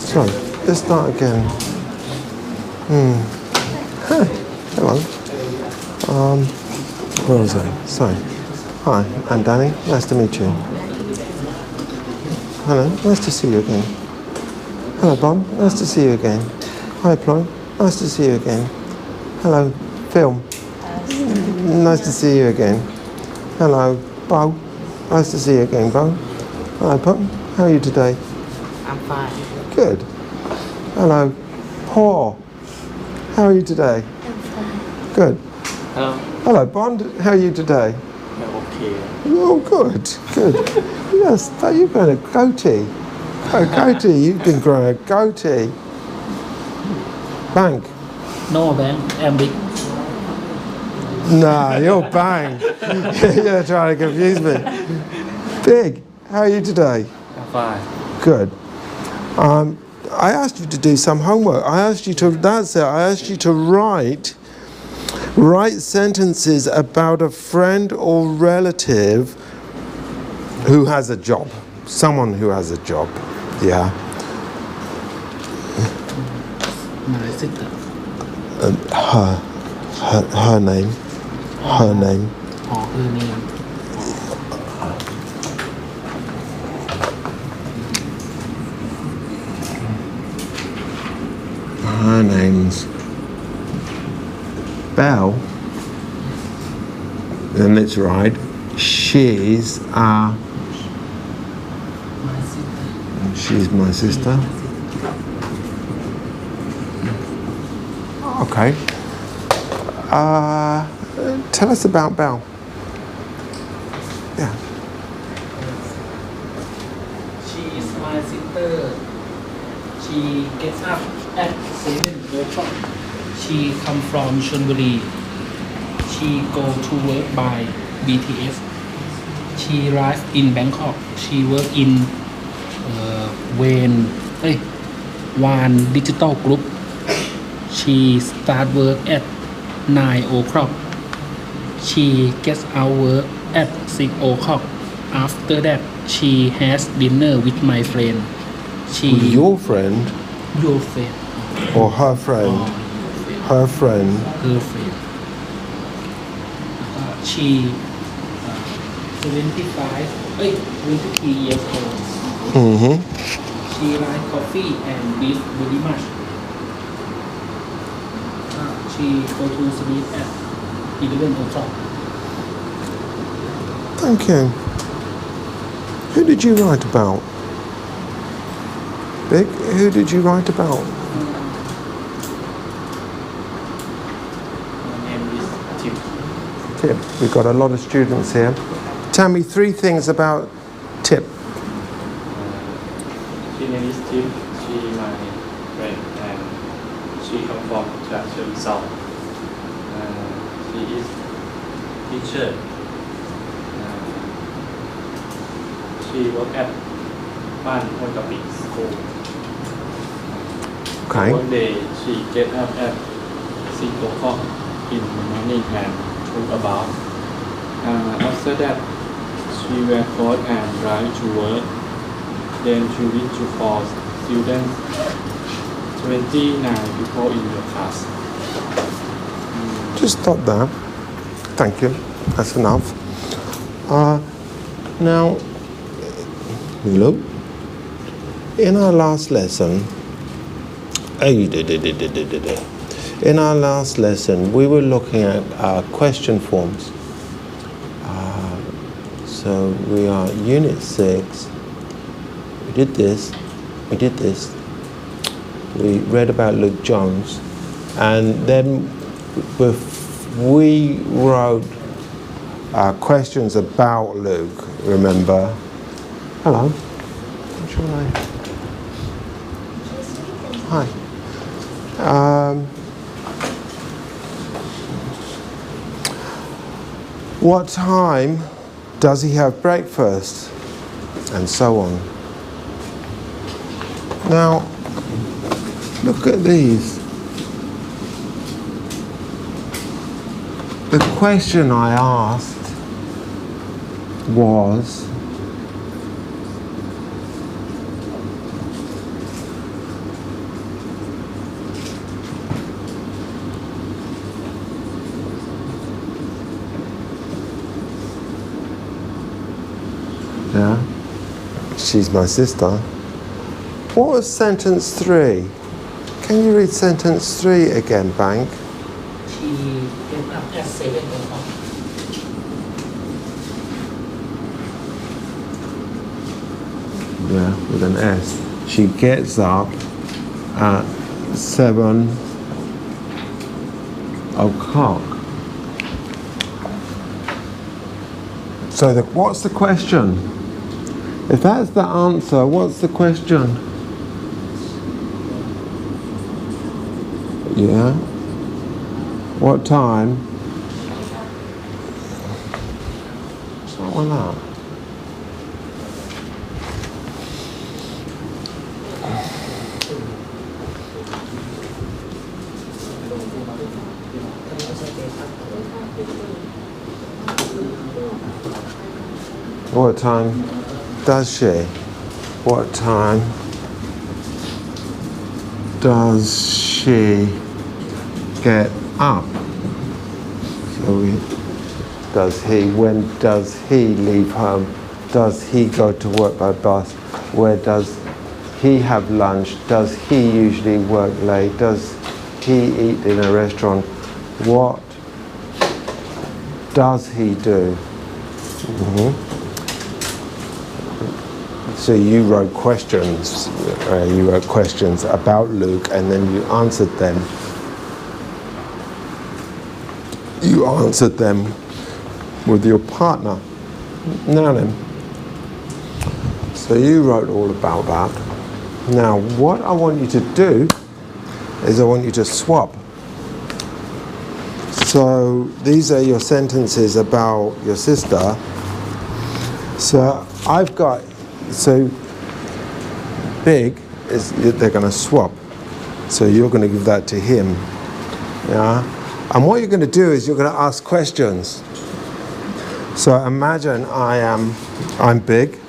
So, let's start again. Hello. Where was I? Sorry. Hi, I'm Danny. Nice to meet you. Hello. Nice to see you again. Hello, Bob. Nice to see you again. Hi, Ploy. Nice to see you again. Hello, Phil. Nice to see you again. Hello, Bo. Nice to see you again, Bo. Hello, Pop. How are you today? I'm fine. Good. Hello, Paul. How are you today? I'm fine. Good. Hello. Hello, Bond. How are you today? I'm okay. Oh, good. Good. Yes, you've got a goatee. A goatee. You've been growing a goatee. Bank. No, man, I'm big. Nah, you're bang. You're trying to confuse me. Big. How are you today? I'm fine. Good. I asked you to do some homework. I asked you to. That's it. I asked you to write sentences about a friend or relative who has a job. Someone who has a job. Yeah. My sister. Her name. Her name. Or her name. Her name's Belle. Then let's write. She's My sister. She's my sister. Okay. Tell us about Belle. Yeah. She is my sister. She gets up at 7:00. She come from Chonburi. She go to work by BTS. She arrive in Bangkok. She work in One Digital Group. She start work at 9:00. She gets out work at 6:00. After that, she has dinner with my friend. Your friend Your friend. or her friend? Her friend. Her friend. She 23 years old. Mm-hmm. She like coffee and beef very much. She go to sleep at 11:00. Thank you. Who did you write about? Big? Who did you write about? My name is Tim. Tip. We've got a lot of students here. Tell me 3 things about Tip. She name is Tim. She my friend and she come from Changsha. She is teacher. She work at Ban Honkapi School. Okay. One day she get up at 6:00 in the morning and took a bath. After that, she wear clothes and drive to work. Then she read to for students 29 people in the class. Just stop there. Thank you. That's enough. Now, look. In our last lesson, in our last lesson, we were looking at question forms. So we are Unit 6. We did this. We read about Luke Jones. And then we wrote questions about Luke, remember? Hello. What's your name? Hi. What time does he have breakfast? And so on. Now, look at these. The question I asked was, she's my sister. What was sentence 3? Can you read sentence 3 again, Bank? She get up at 7 o'clock. Yeah, with an S. She gets up at 7 o'clock. So what's the question? If that's the answer, what's the question? Yeah. What time? What's that one up? What time does she? What time does she get up? So does he? When does he leave home? Does he go to work by bus? Where does he have lunch? Does he usually work late? Does he eat in a restaurant? What does he do? So you wrote questions. You wrote questions about Luke, and then you answered them. You answered them with your partner. Now then. So you wrote all about that. Now, what I want you to do is I want you to swap. So these are your sentences about your sister. So I've got, so big is, they're going to swap. So you're going to give that to him. Yeah. And what you're going to do is you're going to ask questions. So imagine I'm big.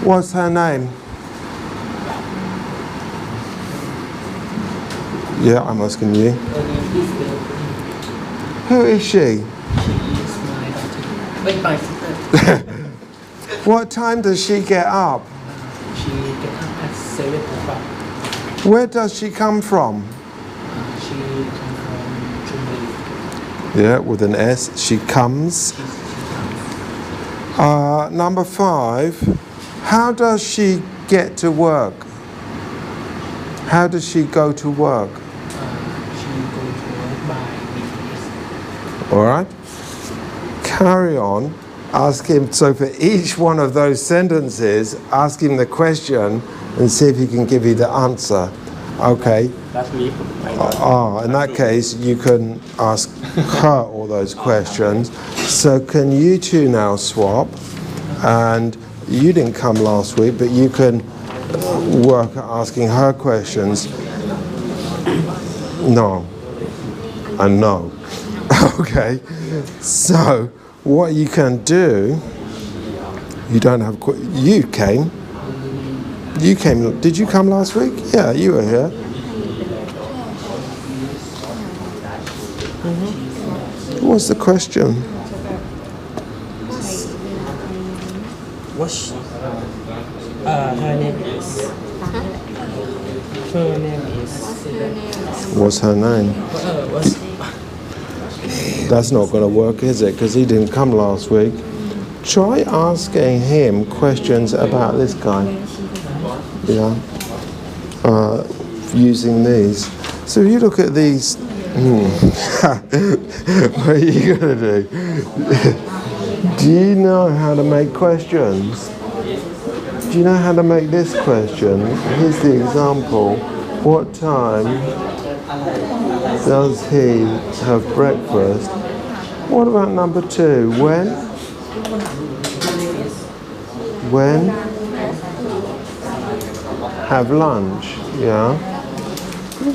What's her name? Yeah, I'm asking you. Her name is Bill. Who is she? She is my daughter. Wait, my sister. What time does she get up? She get up at 7 o'clock. Where does she come from? She come from Chumli. Yeah, with an S. She comes. Number 5. How does she get to work? How does she go to work? She go to work by BTS. All right. Carry on. Ask him. So for each one of those sentences, ask him the question and see if he can give you the answer. Okay. Last week, In that case, you can ask her all those questions. So can you two now swap? And you didn't come last week, but you can work at asking her questions. No. And no. Okay. So what you can do, you don't have, you came. You came, did you come last week? Yeah, you were here. What's the question? What's her name is? Her name is. What's her name? What's That's not going to work, is it? Because he didn't come last week. Try asking him questions about this guy. Yeah. Using these. So if you look at these, what are you going to do? Do you know how to make questions? Do you know how to make this question? Here's the example. What time does he have breakfast? What about number 2? When have lunch? Yeah.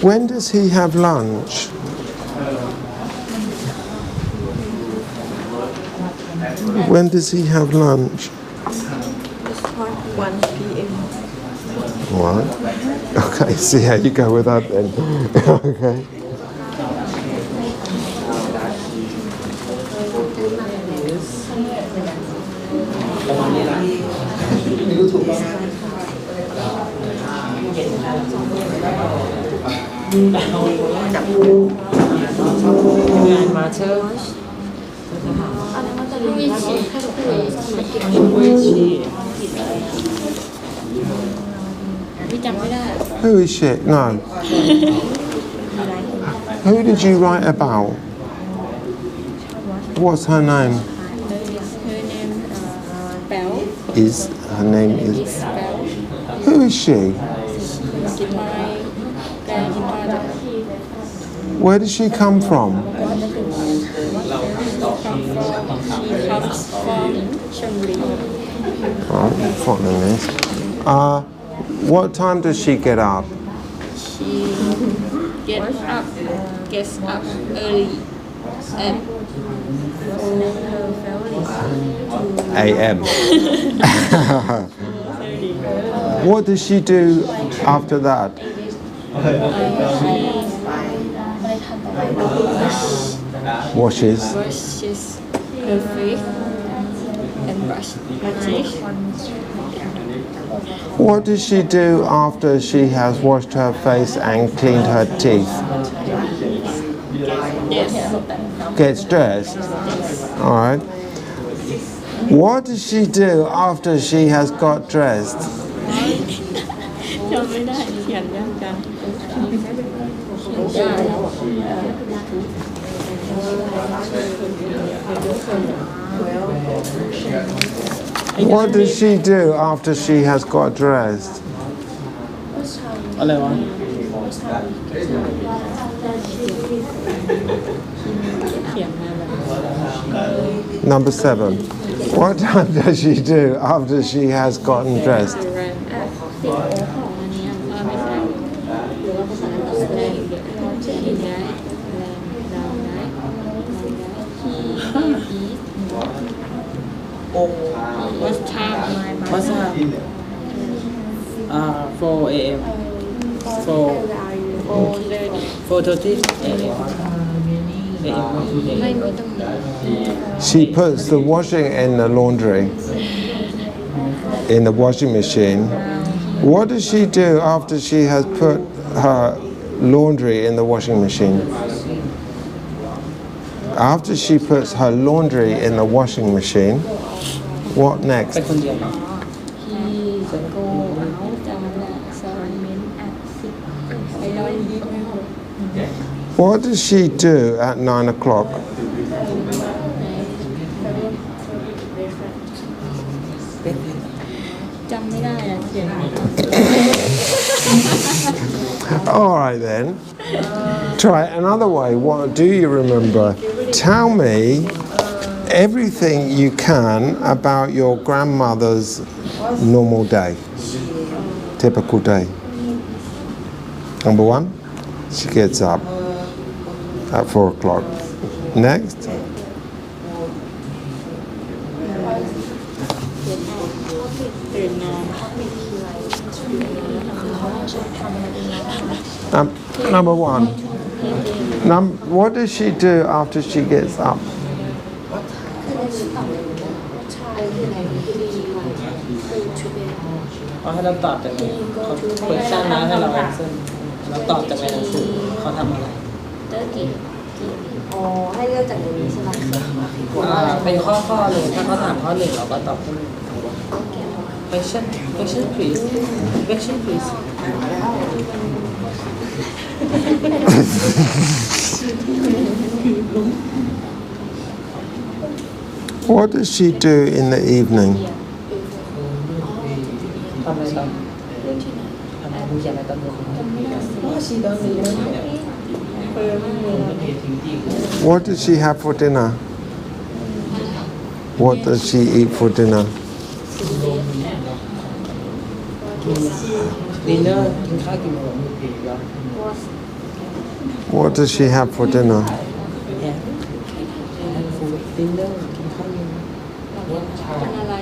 When does he have lunch? When does he have lunch? 1 p.m. What? Okay, see how you go with that then. Okay.ประมาณนี้นะ มาเชอร์ พี่จำไม่ได้ Who is she? No. Who did you write about? What's her name? her name แป๋ว Her name is. แป๋ว Who is she? my grandmother Where does she come from? she comes from ชลบุรี Right, following this. What time does she get up? she gets up early at A.M. What does she do after that? Washes. brushes her face and brush her teeth. What does she do after she has washed her face and cleaned her teeth? Yes. Gets dressed. All right. What does she do after she has got dressed? จำไม่ได้เขียนยากจัง What does she do after she has got dressed? อะไรวะ เขียนมาแบบ Number 7. What time does she do after she has gotten dressed? แรงของอันนี้ว่าไม่ใช่หรือว่าภาษาอังกฤษแรงเด็กที่ย้ายแรงดาวย้ายที่อีวัสtime ภาษา4 a.m. 4:30 a.m. ไม่ต้อง She puts the washing in the laundry, in the washing machine. What does she do after she has put her laundry in the washing machine? After she puts her laundry in the washing machine, what ไป next? คนเดียว he go out จำได้สอนเมนต์ไปลอย What does she do at 9 o'clock? จำไม่ได้อะเขียน All right then. Try it another way. What do you remember? Tell me everything you can about your grandmother's normal day, typical day. Number 1, she gets up at 4 o'clock. Next, ตื่นนอน number 1. What does she do after she gets up? เอาให้เราตอบจากไหนเขาคุยสร้างนะให้เราซึ่งเราตอบจากในหนังสือเขาทำอะไร อ๋อให้เลือกจากในนี้ใช่ไหม เป็นข้อเลยถ้าเขาถามข้อ 1เราก็ตอบข้อ 1 question please question please What does she do in the evening? ทำอะไรตอนทำอะไรผู้ชายตอนนี้ What does she have for dinner? What does she eat for dinner? ดินเนอร์กินข้าวกี่โมง What does she have for dinner? ดินเนอร์กินข้าวเย็น เป็นอะไร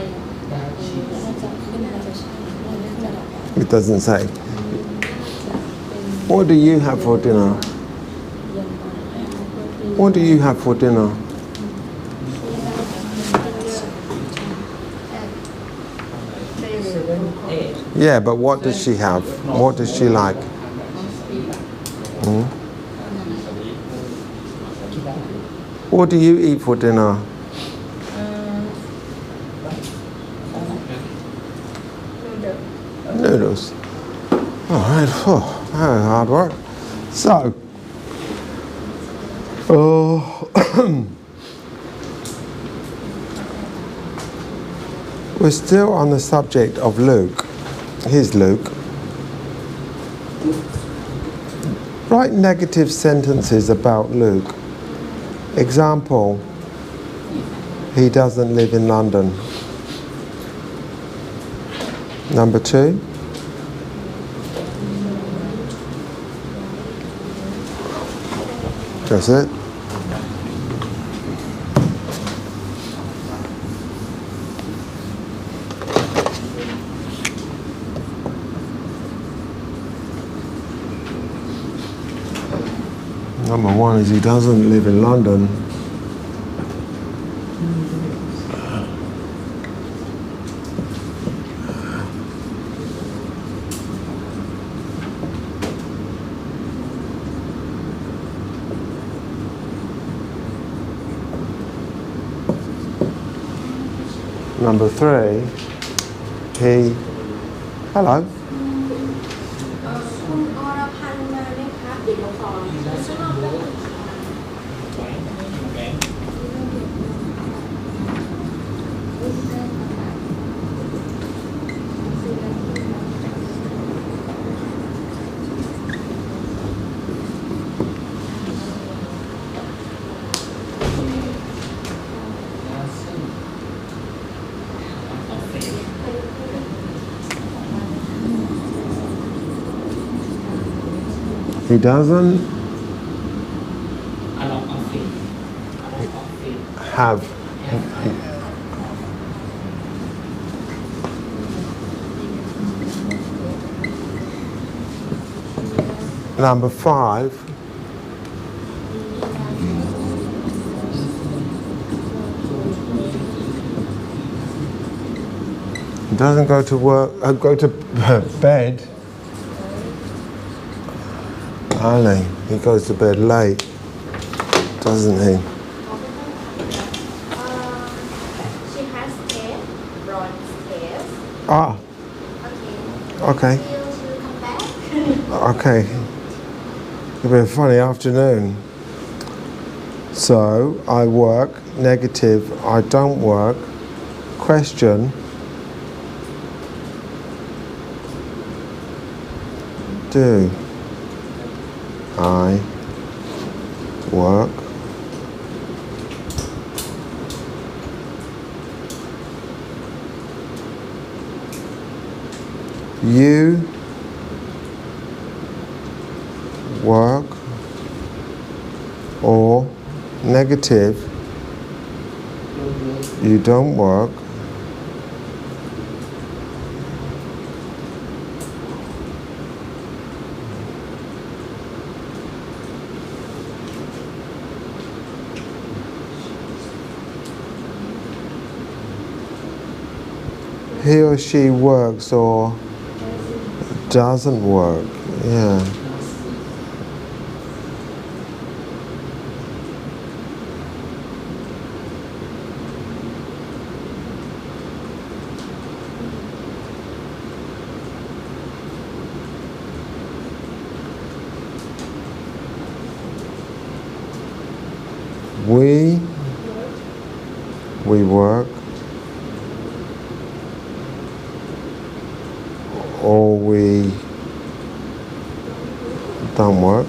It doesn't say. What do you have for dinner? What do you have for dinner? Yeah, but what does she have? What does she like? Hmm? What do you eat for dinner? Noodles. All right. Oh, very hard work. So, we're still on the subject of Luke. Here's Luke. Write negative sentences about Luke. Example, he doesn't live in London. Number 2. That's it. Number 1 is he doesn't live in London. Number 3, hello. คุณอรพันธ์มาไหมคะเดี๋ยวขอช่วยน้องแป๊บนึงค่ะ He doesn't have. Number 5. He doesn't go to work. Go to bed. Early. He goes to bed late, doesn't he? She has hair, blonde hair. Ah, okay. She'll come back. Okay. It'll be a funny afternoon. So, I work. Negative, I don't work. Question. Do I work? You work, or negative, you don't work. He or she works or doesn't work. Yeah. We work, or we don't work.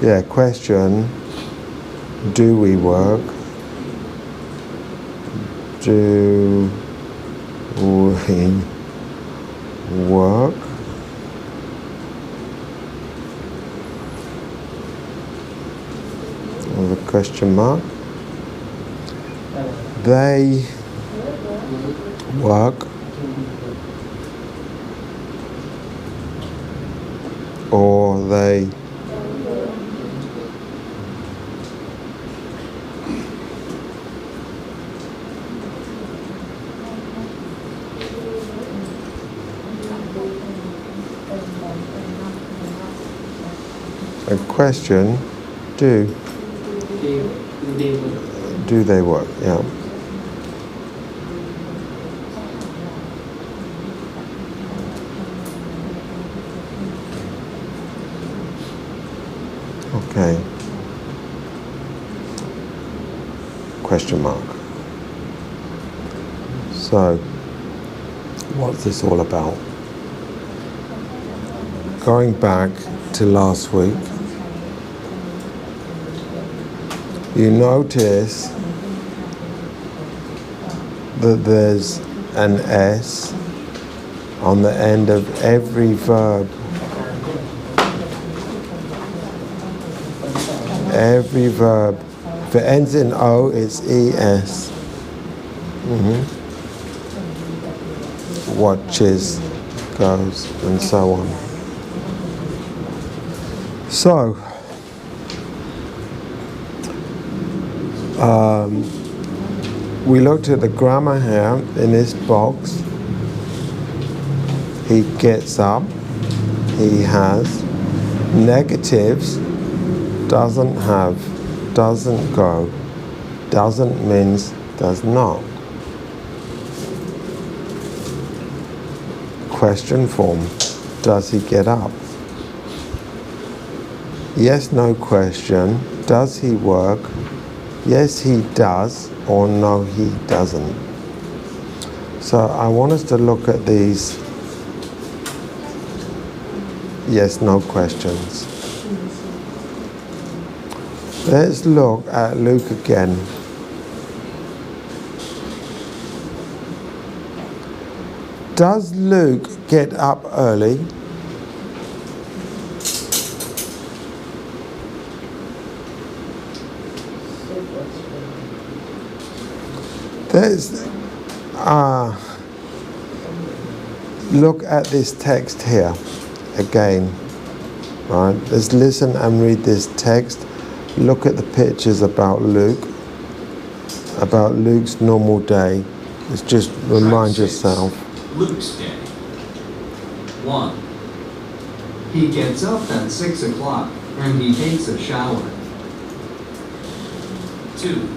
Yeah, question, do we work? Do we work? With a question mark. They work. or they? A question, do they work? Yeah. Okay. Question mark. So, what's this all about? Going back to last week, you notice that there's an S on the end of every verb. Every verb. If it ends in O, it's ES. Watches, goes, and so on. So, we looked at the grammar here in this box. He gets up, he has. Negatives, doesn't have, doesn't go, doesn't means does not. Question form, does he get up? Yes, no question, does he work? Yes, he does, or no, he doesn't. So I want us to look at these yes, no questions. Let's look at Luke again. Does Luke get up early? Look at this text here again, right? Let's listen and read this text. Look at the pictures about Luke's normal day. Let's just remind yourself. Luke's day. 1. He gets up at 6 o'clock and he takes a shower. 2.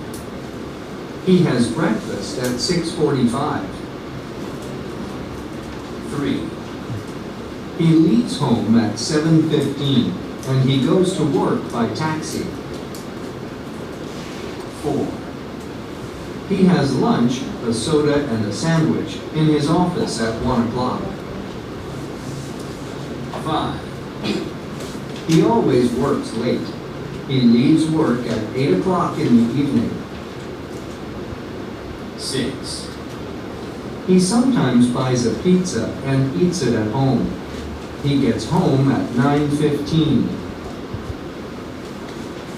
He has breakfast at 6:45. 3. He leaves home at 7:15 and he goes to work by taxi. 4. He has lunch, a soda and a sandwich in his office at 1 o'clock. 5. He always works late. He leaves work at 8 o'clock in the evening. 6. He sometimes buys a pizza and eats it at home. He gets home at 9:15.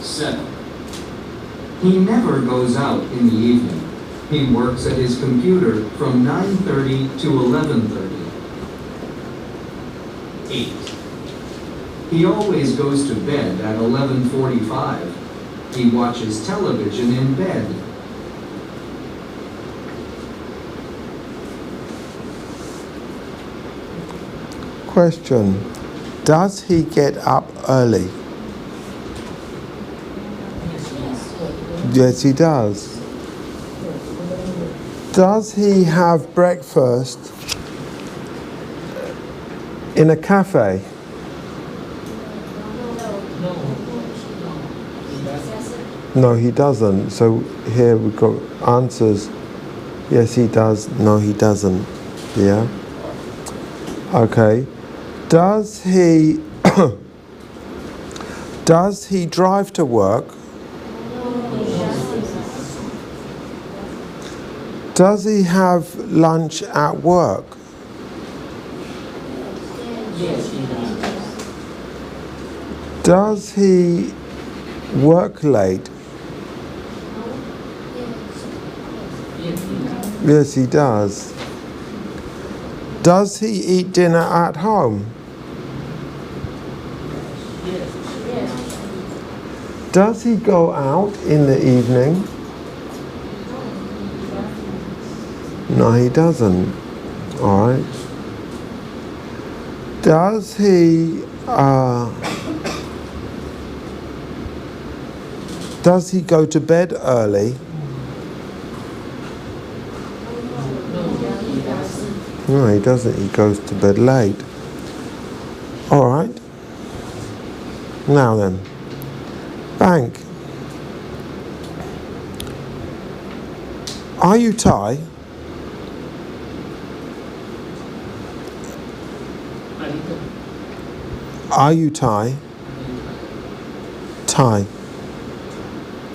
7. He never goes out in the evening. He works at his computer from 9:30 to 11:30. 8. He always goes to bed at 11:45. He watches television in bed. Question, does he get up early? Yes, he does. Does he have breakfast in a cafe? No, he doesn't. So here we've got answers. Yes, he does. No, he doesn't. Yeah? Okay. Does he does he drive to work? Does he have lunch at work? Yes, he does. Does he work late? Yes, he does. Does he eat dinner at home? Yes. Yes. Does he go out in the evening? No, he doesn't. All right. Does he go to bed early? No, he doesn't. He goes to bed late. All right. Now then, Bank. Are you Thai? Are you Thai? Thai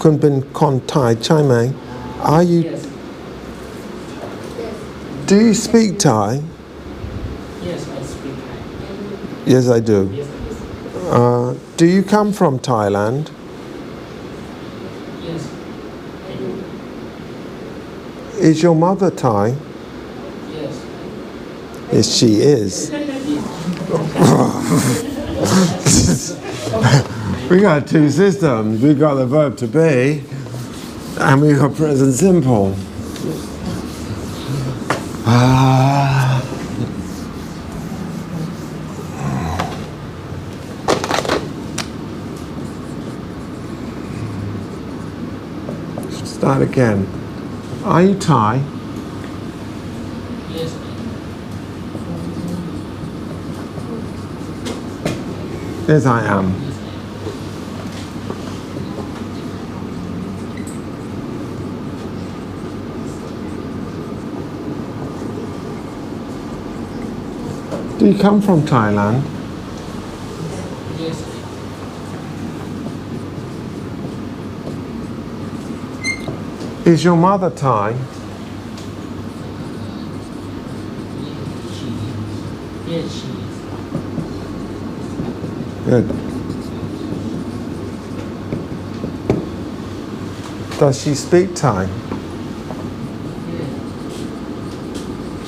คุณเป็นคนไทยใช่ไหม Are you? Yes. Do you speak Thai? Yes, I speak Thai. Yes, I do. Yes. Do you come from Thailand? Yes. I do. Is your mother Thai? Yes. Yes, she is. We got two systems. We got the verb to be, and we got present simple. Start again. Are you Thai? Yes. Yes, I am. Do you come from Thailand? Yes. Is your mother Thai? Yes, she is. Good. Does she speak Thai? Yes.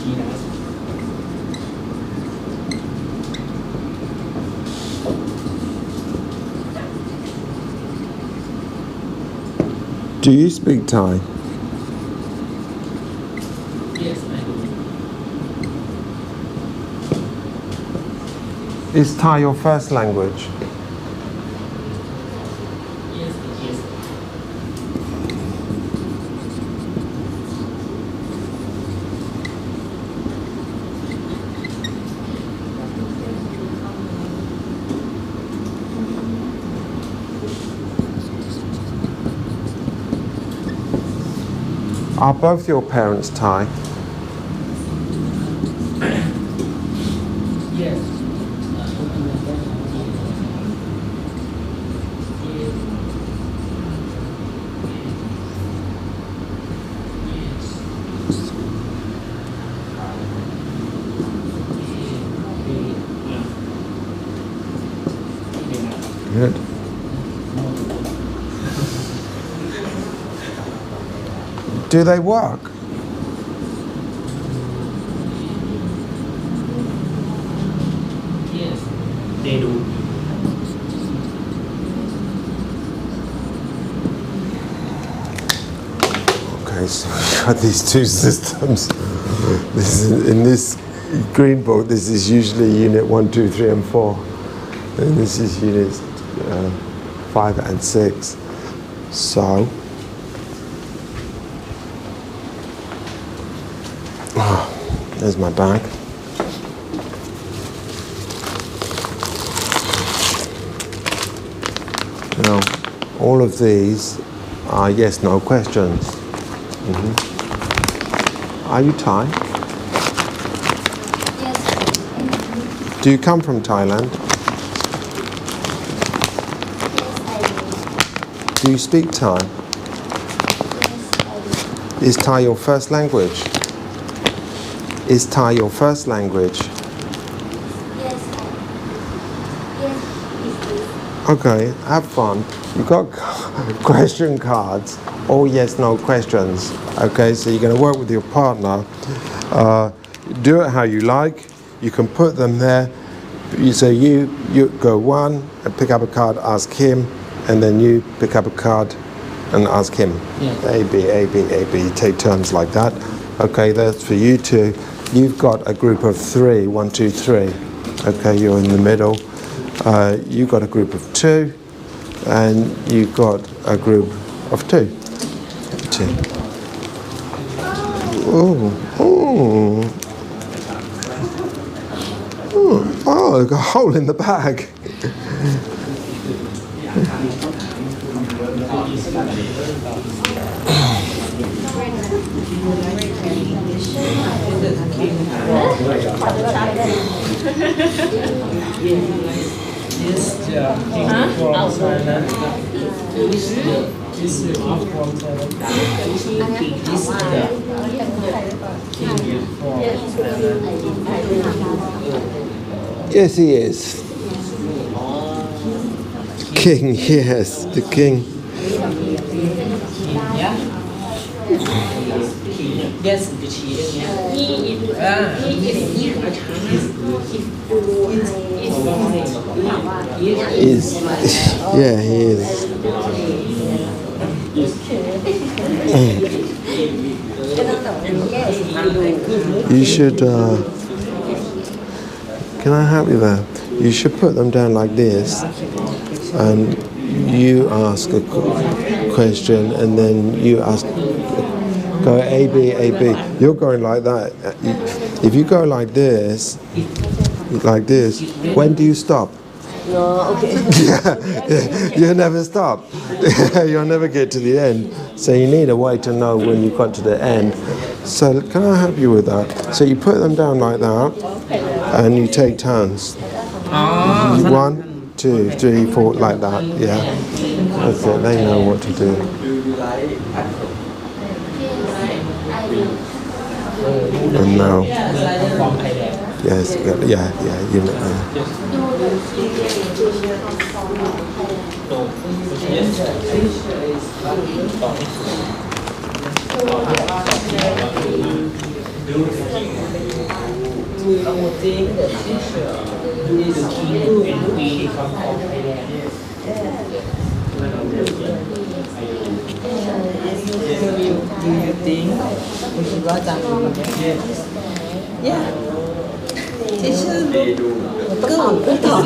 She does. Do you speak Thai? Yes, I do. Is Thai your first language? Yes, yes. Are both your parents Thai? Yes. Good. Do they work? Yes, they do. Okay, so we got these two systems. This is, in this green book, this is usually unit 1, 2, 3, and 4. And this is units 5 and 6. So, there's my bag. Now, all of these are yes, no questions. Are you Thai? Yes. Do you come from Thailand? Yes, I do. Do you speak Thai? Yes, I do. Is Thai your first language? Is Thai your first language? Yes, it is. Okay, have fun. You've got question cards. All yes, no questions. Okay, so you're going to work with your partner. Do it how you like. You can put them there. you go one and pick up a card, ask him, and then you pick up a card and ask him. Yeah. A, B, A, B, A, B. Take turns like that. Okay, that's for you two. You've got a group of 3, 1, 2, 3. Okay, you're in the middle. You've got a group of 2, and you've got a group of 2. 2. Oh, there's a hole in the bag. This the king from Thailand. This the king from Thailand. This the king from Thailand. Yes, he is. King, yes, the king. Yes จะชี้อย่างเงี้ย Is yeah, he is. You should. Can I help you there? You should put them down like this, and you ask a question, and then you ask. Go A, B, A, B. You're going like that. If you go like this, when do you stop? No, okay. You'll never stop. You'll never get to the end. So you need a way to know when you've got to the end. So can I help you with that? So you put them down like that, and you take turns. 1, 2, 3, 4, like that. Yeah, that's it. They know what to do. And now, yes, yeah, you know. Do you think we should write down? Yeah. Teacher, good talk.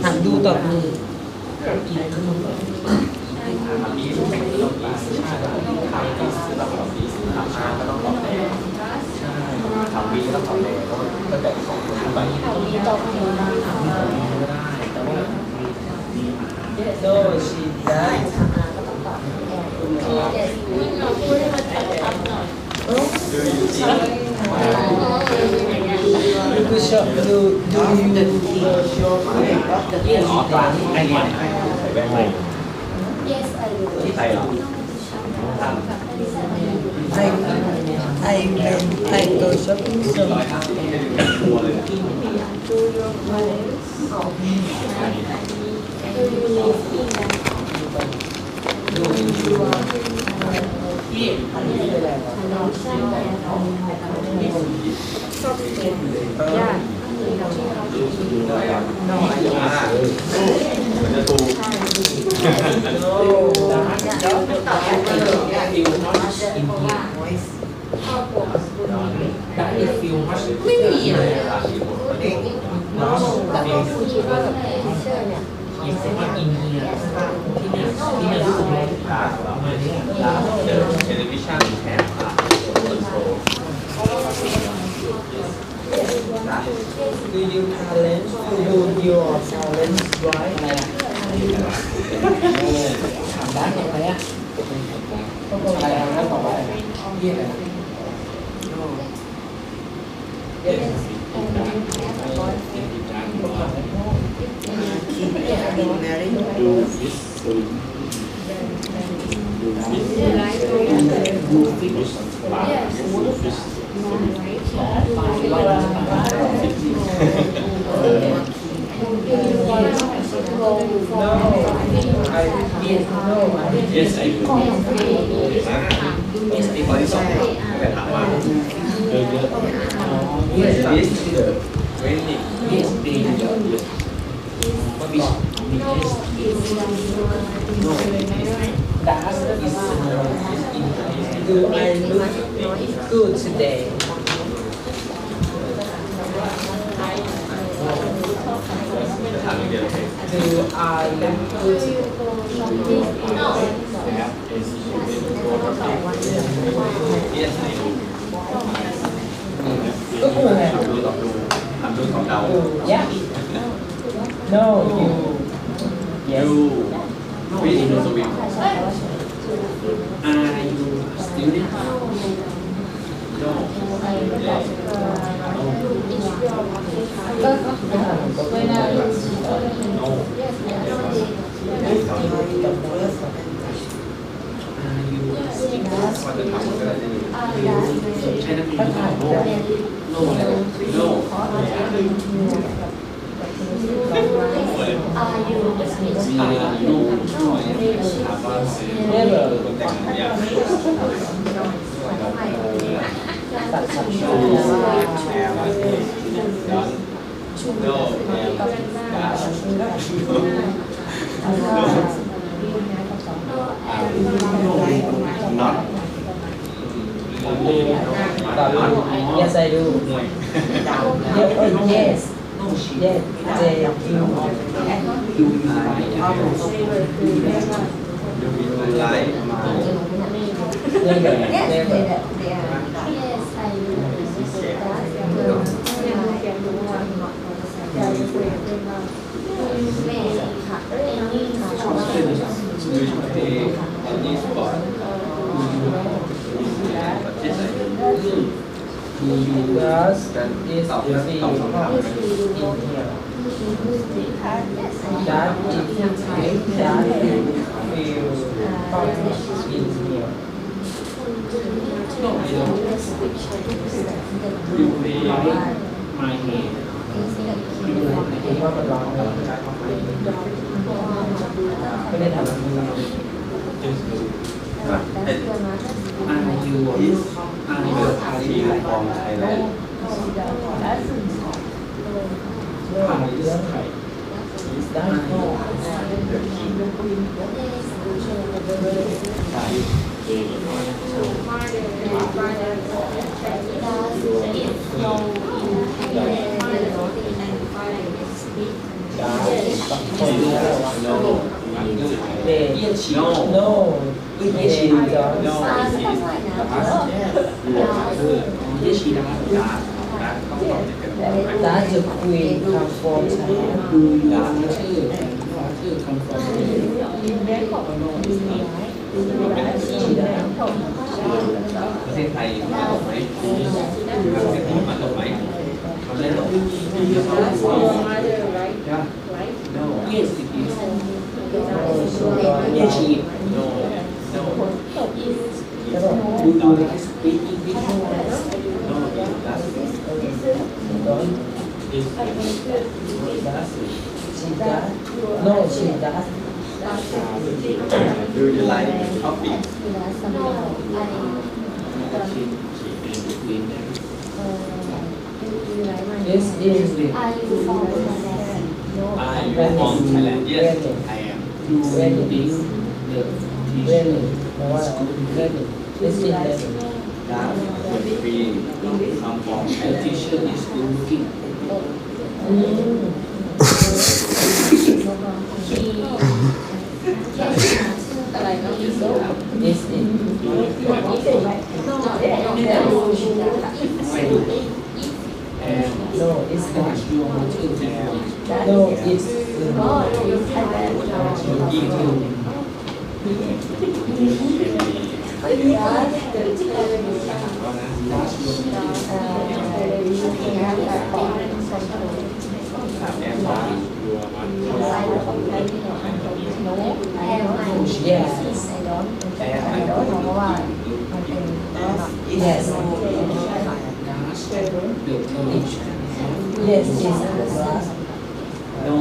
หันดูต่อมือ So she died. Do you Yes, I do. I go shopping soon. Do you talent? Do your talent right? ถามบ้านยังไงอ่ะต้องบอกอะไรนะบอกว่าเยี่ยมเลย Do yes I do yes I ข้อที่สองแต่ถามว่า yes this is the training yes they yes what is yes no that is do I look good today do I look good yes I do ก็คือไง ถามดูตอบดูถามดูตอบเดา yeah no you yes you read in the swim are you student no yes ก็ถามก็ไม่ได้ no are you ว่าจะถามก็ได้ ใช้นักเรียนถามโน่อะไร no no ถามว่า never คนแต่งงานยัง ตัดสับ no แอร์มาที่ดัน no แอร์ดัน not ตอบ yes I do มวย yes yes they do youดูมีไลฟ์มา never neverดูที่ตอนนี้สปอร์ตประเทศไหน do you guys กัน is ตอบ the ตอบคำถามกัน in here that it that you feel comfortable in here ดูใน my head คิดว่ามันร้องไหมไม่ได้ทำอะไรเลย Are you is are เลื you อกภาษีของไทยแลนด์ ผ่านเรื่องไข่ได้ก็ ได้ต้องคนรู้แล้วว่า no they no no they don't no it is ที่ชีดา ดันต้องตอบในกัน Does the queen come from China? Doesชื่อคำfrom ชีดา ประเทศไทยมาตกไหมประเทศไทยมาตกไหมเขาได้ตก no Yes it is Yes she is no no Do you speak English? no it does Don't Is does She does No she does do you like coffee Yes is it are you from Thailand yes I am When is the when แปลว่า when is it when that would be come from The teacher is looking อะไรก็มีโซ่ Is it and No it's not your No it's Yes Yes Yes it's no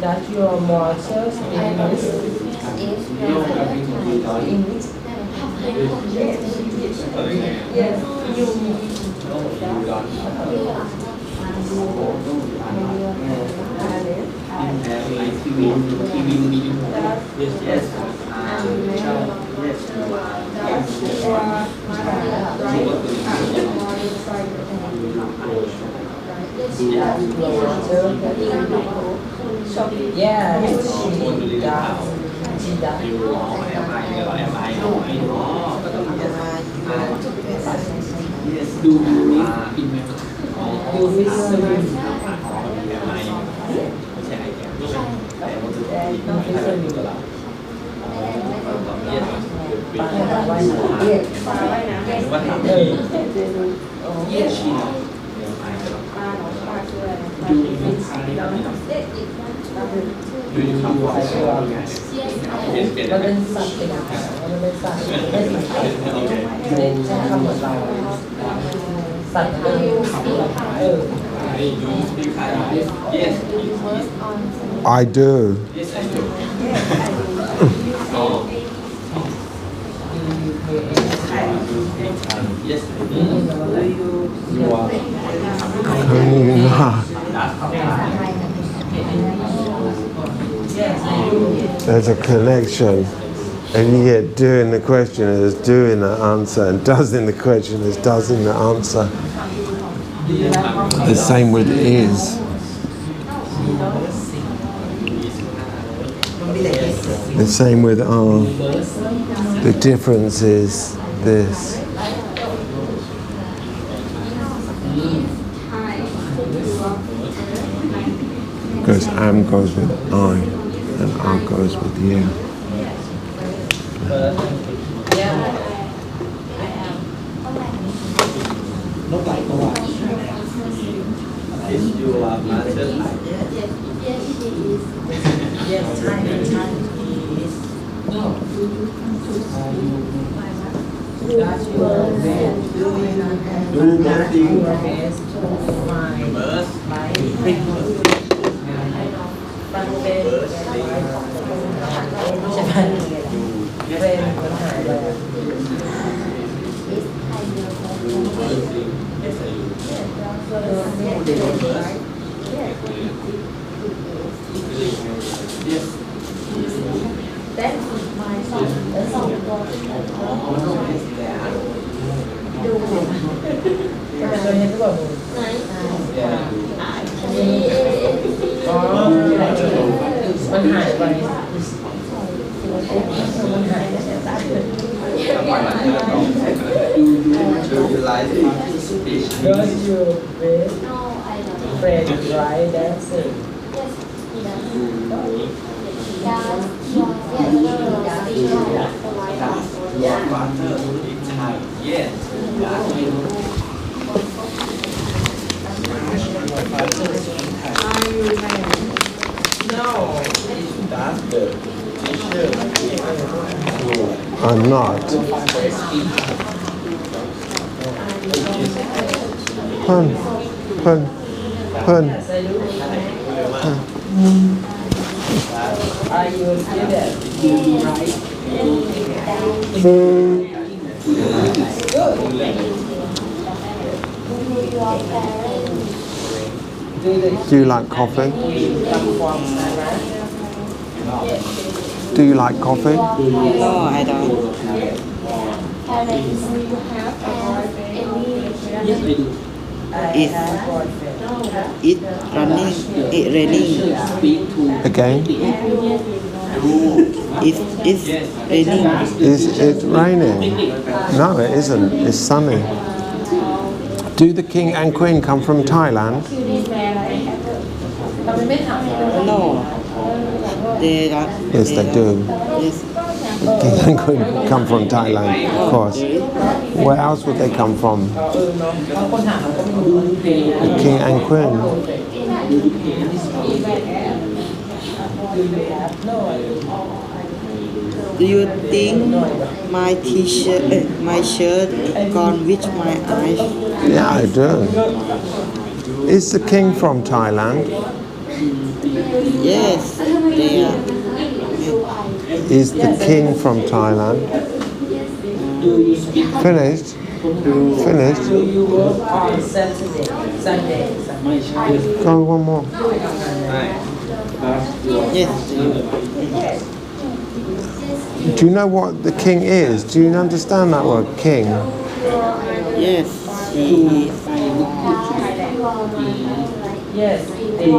Does your mother speak English? English? Yeah, she does. She does. Do you live in Bangkok? You listen. Yes, she does. Do you live Do you live มันเป็นสัตว์เป็นมันเป็นสัตว์เป็นใช้คำเหมือนเราสัตว์เป็นคำเราYes. I do. Yes, I do. Yes, I do. You are There's a connection, and yet doing the question is doing the answer, and does in the question is does in the answer. The same with is. The same with are. The difference is this. Because am goes with I, and are goes with you. Is your mother like? Yes, no. That's your best. Do nothing. Your best to find Birth.มันเป็นใช่ไหมเป็นปัญหาเลย ทำไมเราเห็นที่บอกมันหายไปมันหายไป Do you like participation? Does your best friend try dancing? Your father is Thai. Yes. No. That's the teacher. I'm not. Pun. Are you a student? Do you like coffee? Do you like coffee? No, I don't. Yes, I do. It running, it raining. Speak to Again? It's raining. Is it raining? No, it isn't. It's sunny. Do the king and queen come from Thailand? No. They are. Yes, they do. Yes. The king and queen come from Thailand, of course. Where else would they come from? The king and queen. Do you think my t-shirt, my shirt gone with my eyes? Yeah, I do. Is the king from Thailand? Yes, they are. Is the king from Thailand? Finished? Finished? Do you work on Saturday? Sunday? Go one more. Yes, Do you know what the king is? Do you understand that word, king? yes, he is. Yes, they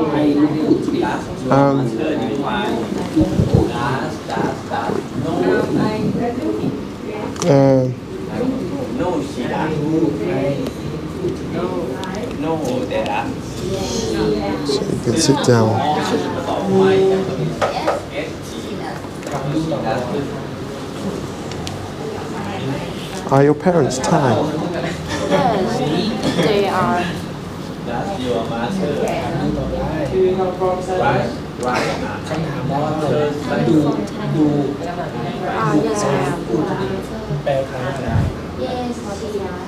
No, she does. No, they are. So you can sit down. Are your parents Thai? Yes, they are. That's your master. Right. คำถามว่าดู Yes, I am. แปลคำอะไร Yes, she are.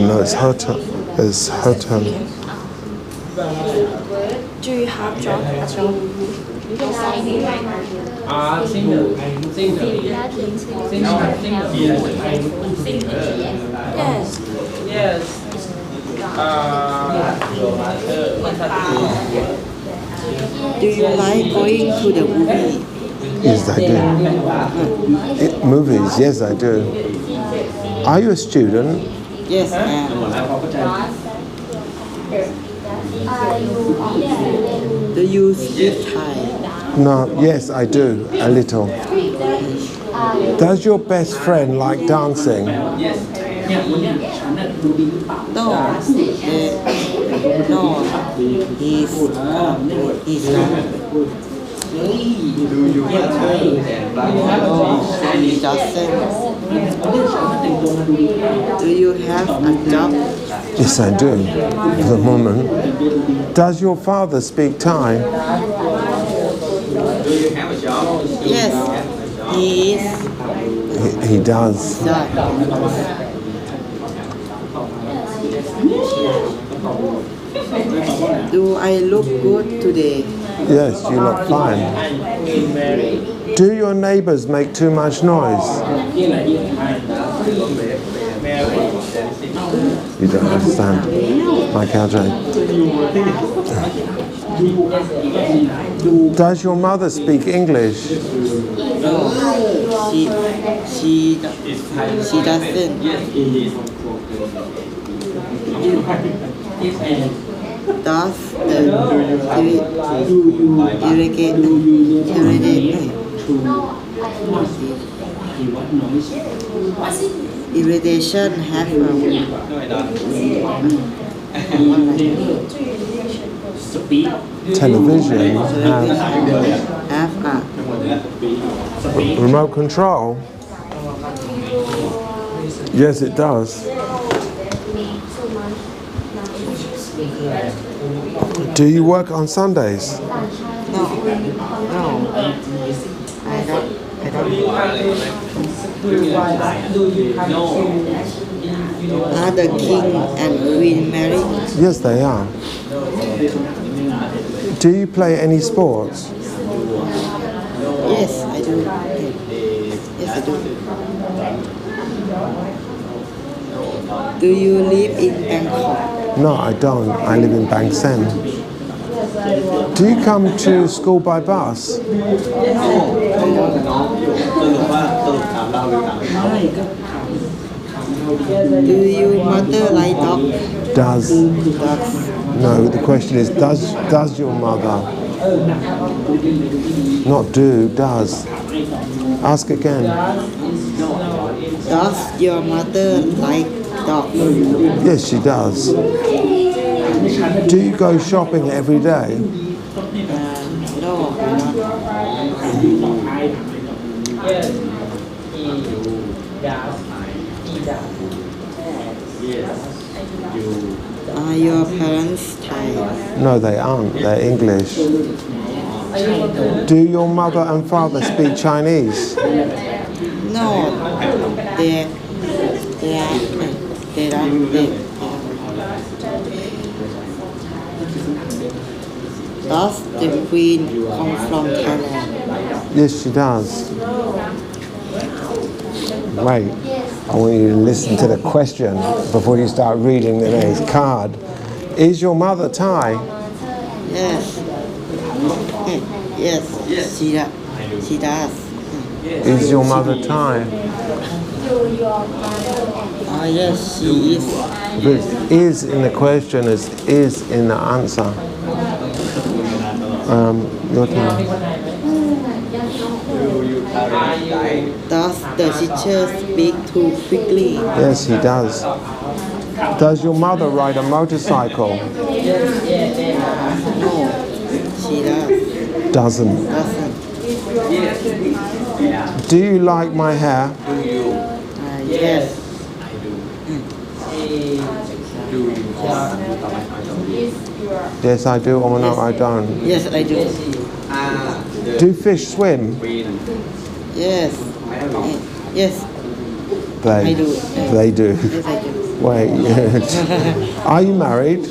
No, it's her turn. It's her turn. Do you have job? Yes, I do. single Yes. yes Do you like going to the movie? Yes, I do. Movies, yes, I do. Are you a student? Yes, I am. Do you speak Thai? No, yes, I do, a little. Does your best friend like dancing? No, no, he's not. No, he doesn't. Do you have a job? Yes, I do, for the moment. Does your father speak Thai? Yes, he is. He does. Do I look good today? Yes, you look fine. Do your neighbors make too much noise? You don't understand. My Calvin. Does your mother speak English? No, she doesn't. Does the irradiation have Television have a remote control? Yes, it does. Do you work on Sundays? no. I don't. Are the king and queen married? Yes, they are. Do you play any sports? Yes, I do. Yes, I do. Do you live in Bangkok? No, I don't. I live in Bang Sen. Do you come to school by bus? Do your mother like dog? Does. No, the question is, does your mother? Not do, does. Ask again. Does your mother like dog? Yes, she does. Do you go shopping every day? No, I don't. Are your parents Thai? No, they aren't. They're English. Do your mother and father speak Chinese? No, they don't. Does the queen come from Thailand? Yes, she does. Wait, I want you to listen to the question before you start reading the next card. Is your mother Thai? Yes. Yes, she does. She does. Is your mother Thai? Yes, she is. But is in the question is in the answer. Your turn. Does the teacher speak too quickly? Yes, he does. Does your mother ride a motorcycle? No, she does. Doesn't. Do you like my hair? Yes. Yes, I do, or no, I don't. Yes, I do. Do fish swim? Yes. Yes. They I do. They do. Yes, I do. Wait. Are you married?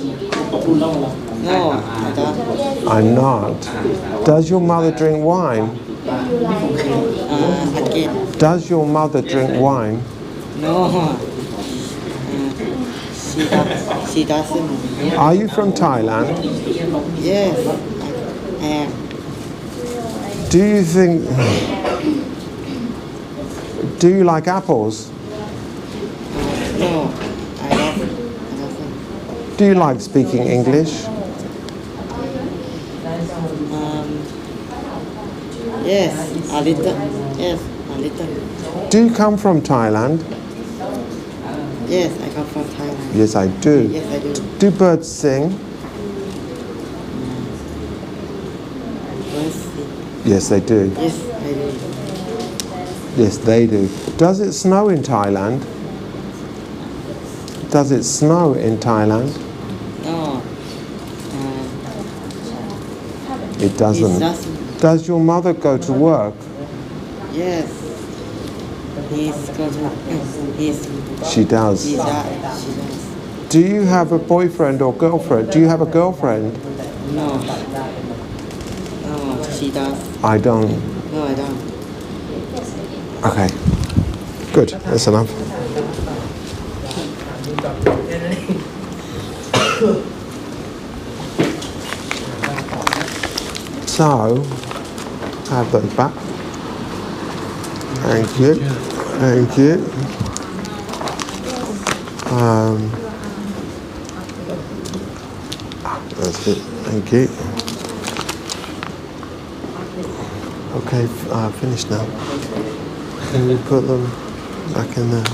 No, I don't. I'm not. Does your mother drink wine? Again. Does your mother drink wine? No. She doesn't. Are you from Thailand? Yes, I am. Do you think... Do you like apples? No, I don't. Do you like speaking English? Yes, a little. Yes, a little. Do you come from Thailand? Yes, I come from Thailand. Yes, I do. Yes, I do. Do birds sing? Yes, they do. Yes, I do. Yes, they do. Does it snow in Thailand? Does it snow in Thailand? No. It doesn't. It doesn't. Does your mother go to work? Yes. He's going to. He's. She does. She does. Do you have a boyfriend or girlfriend? Do you have a girlfriend? No. No, she does. I don't. No, I don't. Okay. Good. That's enough. So, have those back. Thank you. Thank you. That's it. Thank you. Okay, finished now. Can you put them back in there?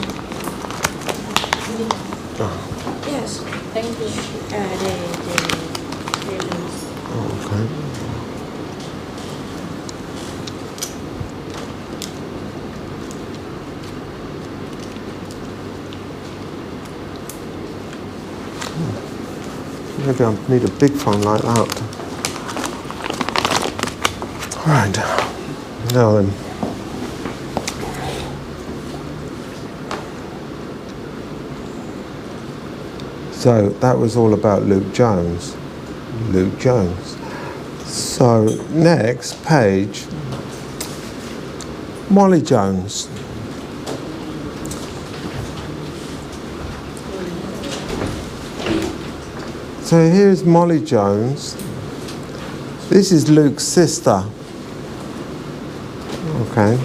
Oh. Yes, thank you. Okay. Maybe I need a big phone like that. Right. Now then. So that was all about Luke Jones. Luke Jones. So next page, Molly Jones. So here's Molly Jones. This is Luke's sister. Okay.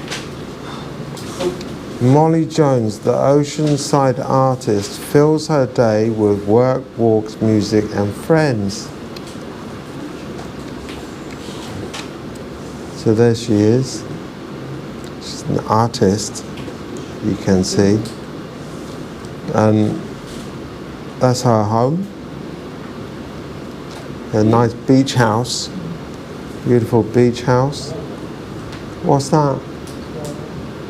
Molly Jones, the oceanside artist, fills her day with work, walks, music and friends. So there she is. She's an artist, you can see. And that's her home. A nice beach house. Beautiful beach house. What's that?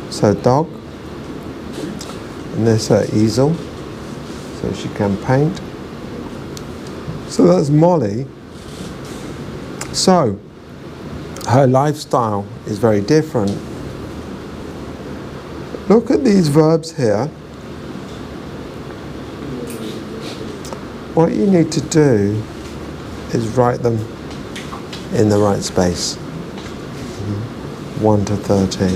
It's her dog. And there's her easel, so she can paint. So that's Molly. So, her lifestyle is very different. Look at these verbs here. What you need to do is write them in the right space. 1 to 13.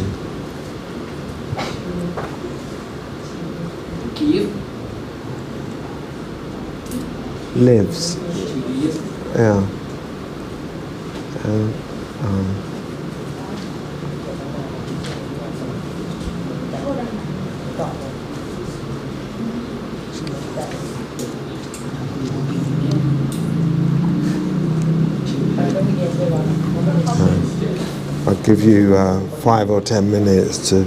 Give. Lives. Yeah. And, I'll give you 5 or 10 minutes to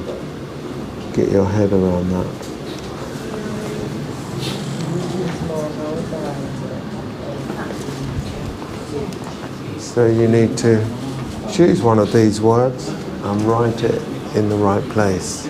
get your head around that. So you need to choose one of these words and write it in the right place.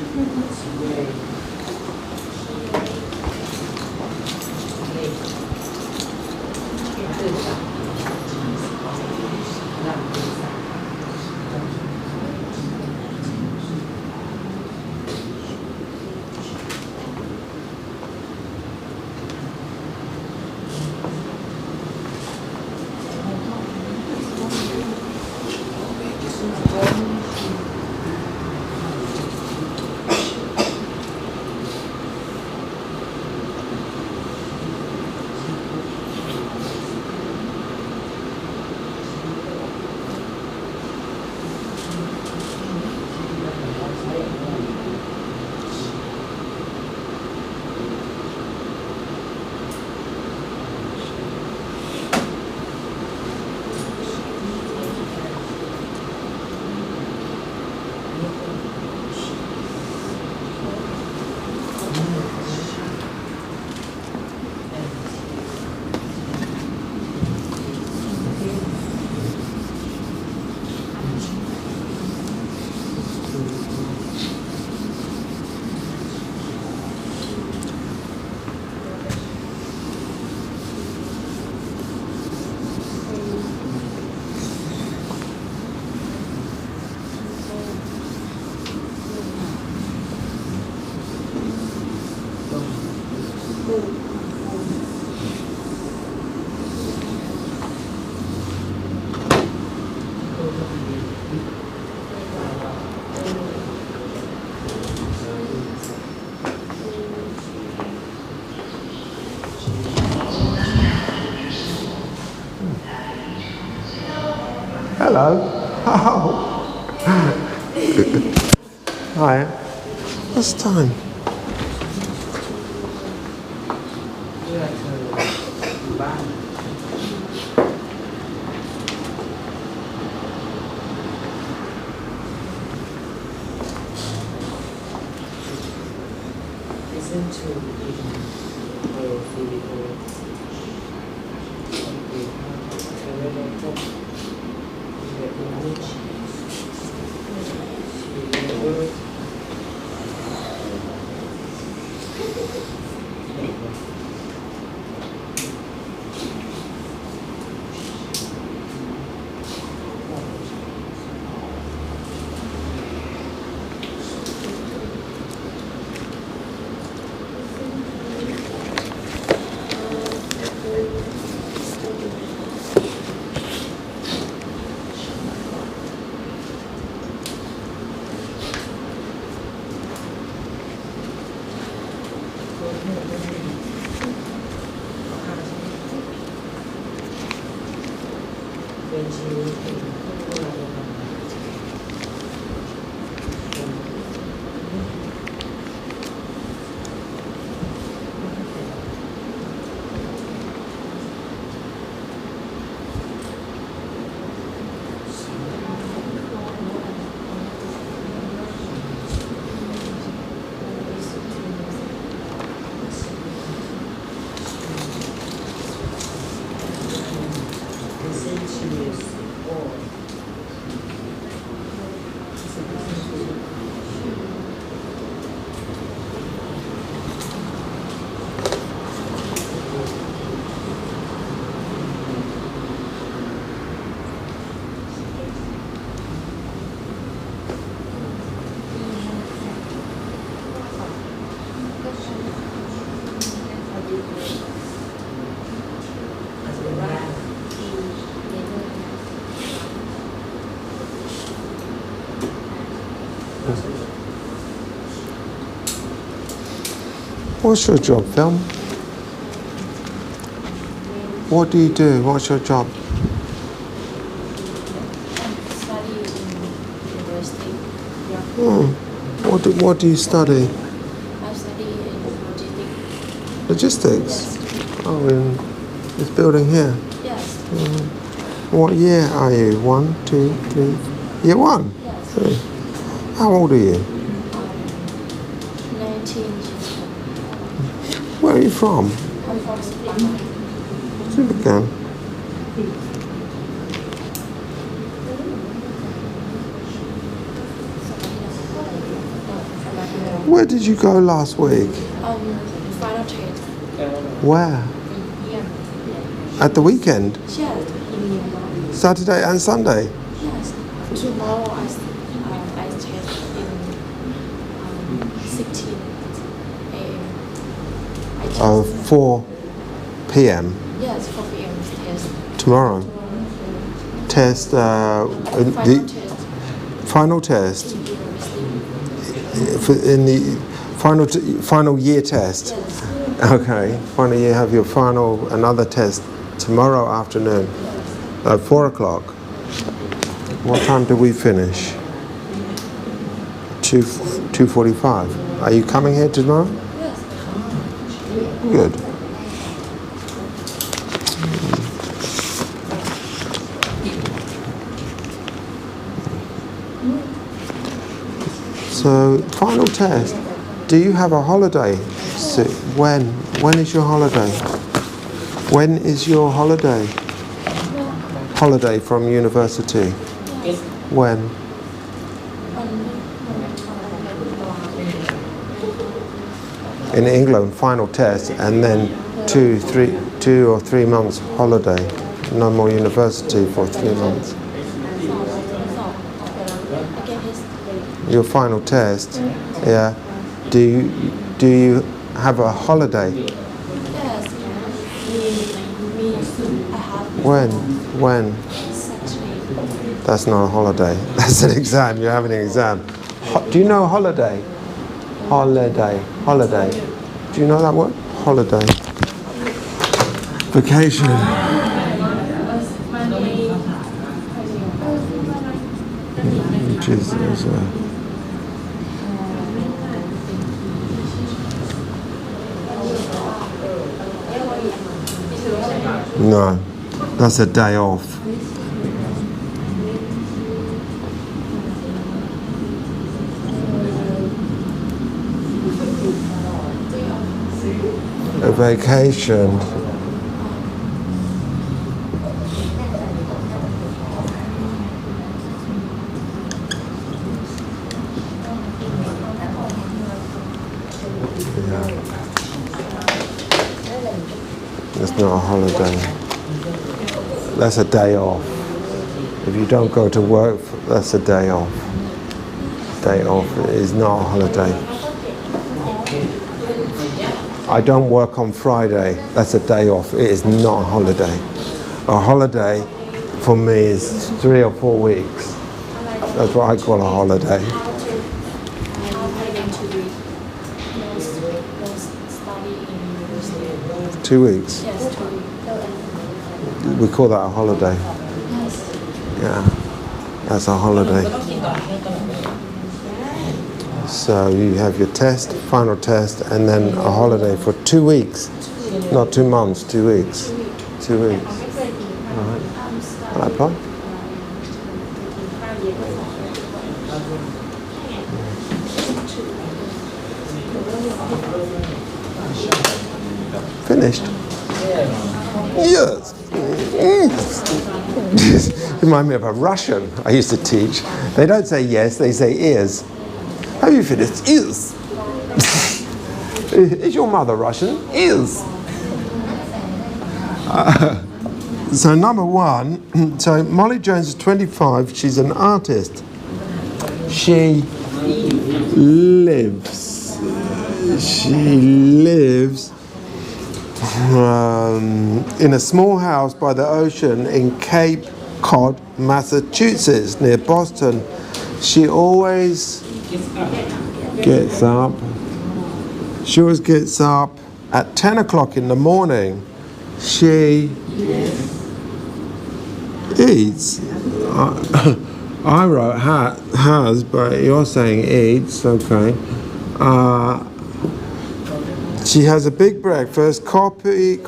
Hello. Oh. Hi. What's the time? Listen to the video. Listen to your What's your job, Film? What do you do? What's your job? Study in university. Oh, what do you study? I study in Logistics? Yes. Oh, in this building here. Yes. What year are you? 1, 2, 3? Year 1? Yes. 3. How old are you? 19. Where are you from? I'm from Spain. Supercan. Where did you go last week? Final test. Where? Yeah. At the weekend? Yes. Saturday and Sunday? Yes. Tomorrow I test in 16 a.m. I test. 4 p.m. Yes, 4 p.m. test. tomorrow. Test, final test in the final year test. Yes. Okay, final year, have your another test tomorrow afternoon at 4 o'clock. What time do we finish? 2:45. Are you coming here tomorrow? Yes. Good. So, final test. Do you have a holiday? When? When is your holiday? When is your holiday? Holiday from university. When? In England, final test, and then 2 or 3 months holiday. No more university for 3 months. Your final test, yeah. Do you have a holiday? Yes. I have. When? Saturday. That's not a holiday. That's an exam. You're having an exam. Do you know holiday? Holiday. Do you know that word? Holiday. Vacation. Which is no, that's a day off. A vacation. It's not a holiday. That's a day off. If you don't go to work, that's a day off. Day off is not a holiday. I don't work on Friday. That's a day off. It is not a holiday. A holiday for me is 3 or 4 weeks. That's what I call a holiday. Study in university. 2 weeks. Yes, 2 weeks. We call that a holiday. Yes. Yeah, that's a holiday. So you have your test, final test, and then a holiday for 2 weeks. Not 2 months, 2 weeks. 2 weeks. All right. All right, Paul? Finished? Yes. Remind me of a Russian I used to teach. They don't say yes, they say is. Have you finished? Is. Is your mother Russian? Is. So number 1, so Molly Jones is 25. She's an artist. She lives in a small house by the ocean in Cape Cod, Massachusetts, near Boston. She always gets up. Gets up. She always gets up at 10 o'clock in the morning. She eats. I wrote has, but you're saying eats. Okay. She has a big breakfast, coffee,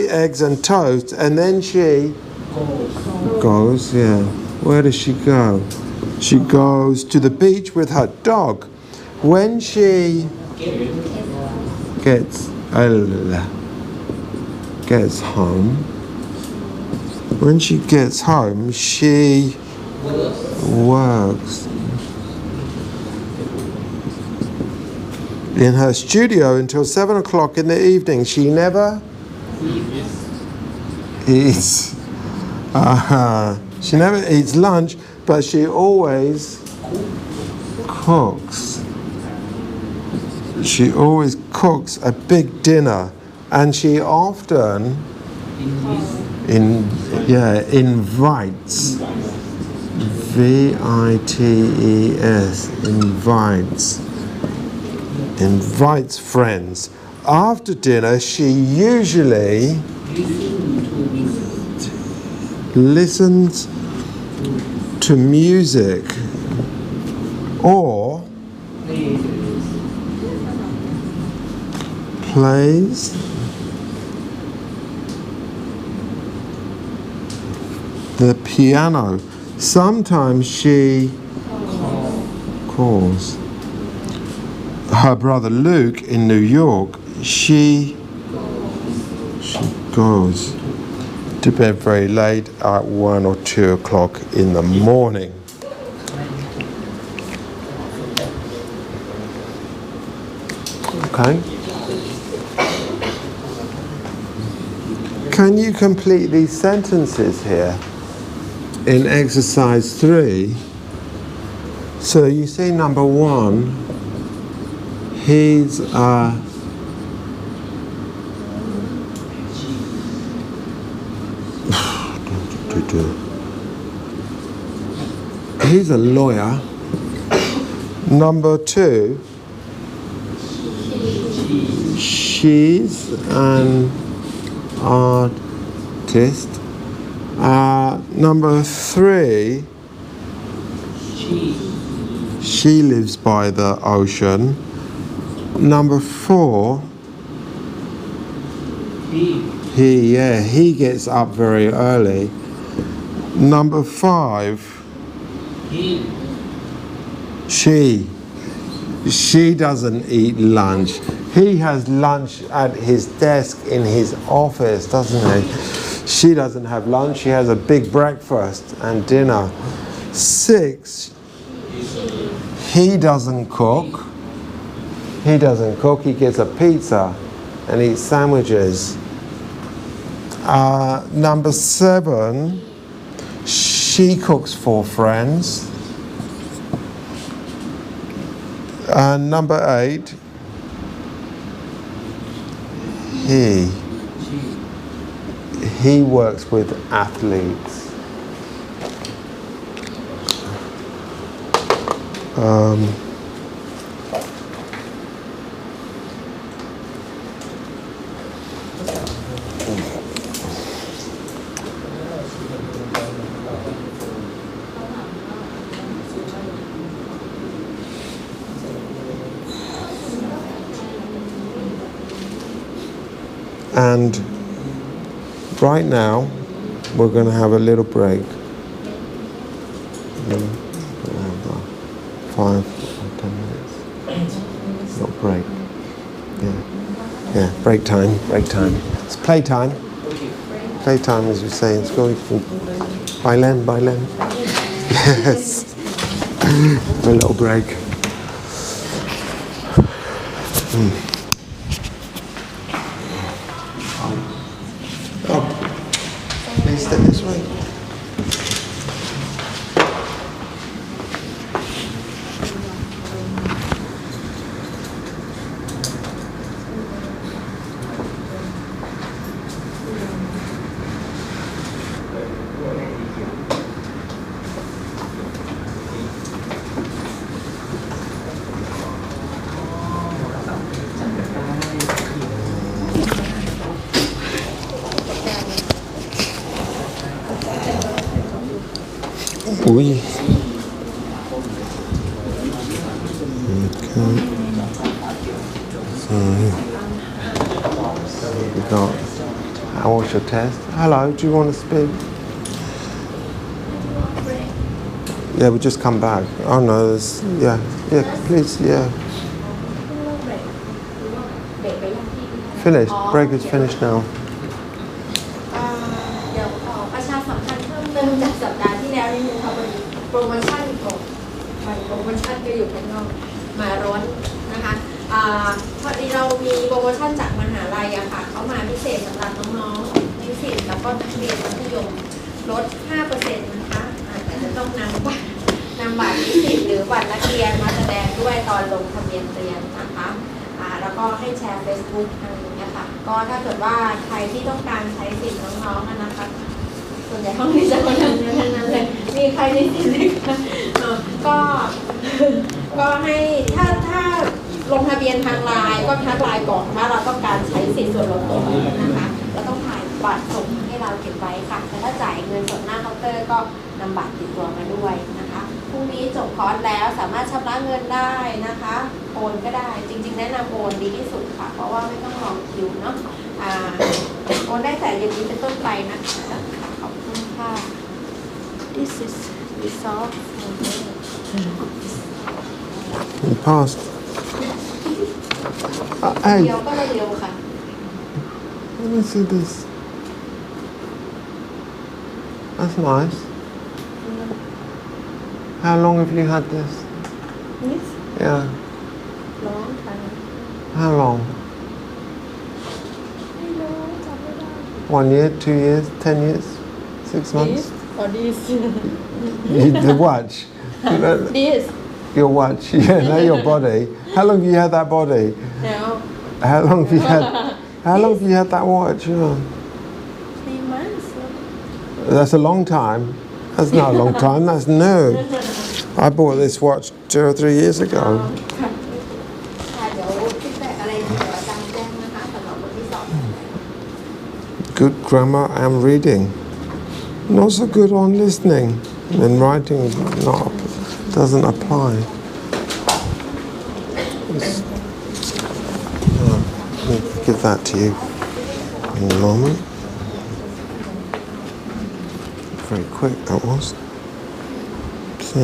eggs and toast, and then she goes, yeah. Where does she go? She goes to the beach with her dog. When she gets home, she works in her studio until 7 o'clock in the evening. She never eats. She never eats lunch, but she always cooks. She always cooks a big dinner, and she often invites. VITES, invites friends. After dinner, she usually listens to music or plays the piano. Sometimes she calls her brother Luke in New York. She goes to bed very late at 1 or 2 o'clock in the morning. Okay. Can you complete these sentences here in exercise 3? So you see number 1, he's he's a lawyer. Number 2, she's an artist. Number 3, she lives by the ocean. Number 4, he gets up very early. Number 5, she doesn't eat lunch. He has lunch at his desk in his office, doesn't he? She doesn't have lunch. She has a big breakfast and dinner. 6, he doesn't cook. He doesn't cook. He gets a pizza and eats sandwiches. Number 7, she cooks for friends. And number 8, he works with athletes. And right now, we're going to have a little break. 5 or 10 minutes. Not break. Yeah, break time. It's playtime. Playtime, as you say in school. Bailen. Yes. A little break. Please step this way. อุ้ย Okay. So we got. How was your test? Hello. Do you want to speak? Yeah, we just come back. Oh no. Yeah. Please. Yeah. Finished. Break is finished now. เดี๋ยวขอประชาสัมพันธ์เพิ่มเติมจากสัปดาห์ที่แล้วนิดนึงค่ะวันนี้โปรโมชั่นของโปรโมชั่นก็อยู่ข้างนอกมาร้อนนะคะพอดีเรามีโปรโมชั่นจากมหาลัยอะค่ะเขามาพิเศษสำหรับน้องๆนิสิตแล้วก็นักเรียนมัธยมลด 5% นะคะแต่จะต้องนำบัตรนิสิตหรือบัตรนักเรียนมาแสดงด้วยตอนลงทะเบียนเรียนนะคะแล้วก็ให้แชร์ Facebook ทางนี้ค่ะก็ถ้าเกิดว่าใครที่ต้องการใช้สิทธิ์น้องๆนะคะส่วนใหญ่ห้องนี้จะคนทั้งนั้นเลยมีใครนิสิตไหมคะก็ให้ถ้าลงทะเบียนทางไลน์ก็ทักไลน์ก่อนว่าเราต้องการใช้สิทธิ์ส่วนลดตรงนี้นะคะเราต้องถ่ายบัตรส่งให้เราเก็บไว้ค่ะแต่ถ้าจ่ายเงินสดหน้าเคาน์เตอร์ก็นำบัตรติดตัวมาด้วยนะคะพรุ่งนี้จบคอร์สแล้วสามารถชำระเงินได้นะคะโอนก็ได้จริงๆแนะนำโอนดีที่สุดค่ะเพราะว่าไม่ต้องรอคิวเนาะโอนได้แต่เดือนนี้เป็นต้นไปนะคะขอบคุณค่ะ This is result for You passed. เดี๋ยวก็เร็วค่ะ Let me see this. That's nice. How long have you had this? This Yeah. long time How long? I know 1 year, 2 years, 10 years, 6 months? this or this The watch. this Your watch. Yeah, now your body. How long have you had that body? now How long have you had? How long have you had that watch? Yeah. 3 months That's a long time. That's not a long time. That's new. I bought this watch 2 or 3 years ago. ค่ะเดี๋ยวคิดแต่อะไรเดี๋ยวอาจารย์แจ้งนะคะสำหรับคนที่สอบ Good grammar and reading. Not so good on listening. And writing doesn't apply. Let me give that to you in a moment. Very quick that was. So.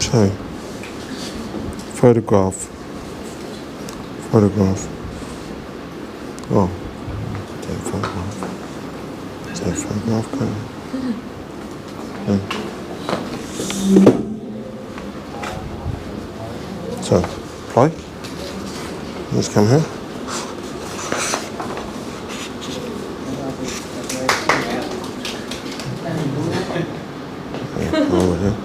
So, photograph. Oh, take photograph. Take photograph, can you? So, play. Let's come here. Over here.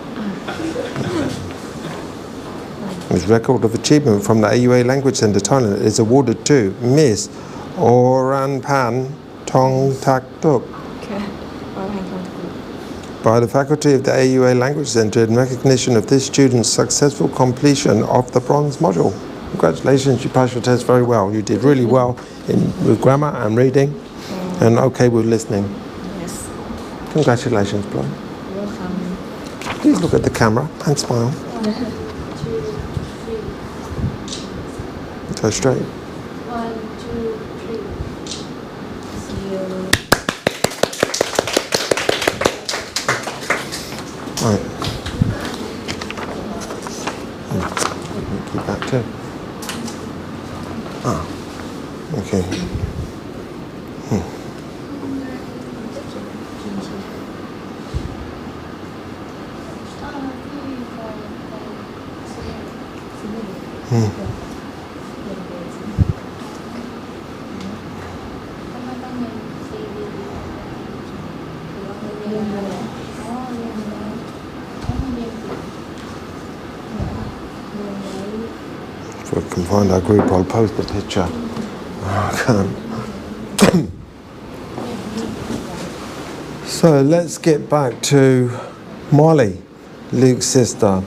His record of achievement from the AUA Language Centre Thailand is awarded to Miss Oranpan Tongtaktuk by the faculty of the AUA Language Centre in recognition of this student's successful completion of the bronze module. Congratulations, you passed your test very well. You did really well with grammar and reading and okay with listening. Yes Congratulations, Blo. welcome Please look at the camera and smile. Go straight. 1 2 3 see you Right. Keep that too. Ah. Okay. If we can find our group, I'll post the picture. Oh, I can't. So let's get back to Molly, Luke's sister.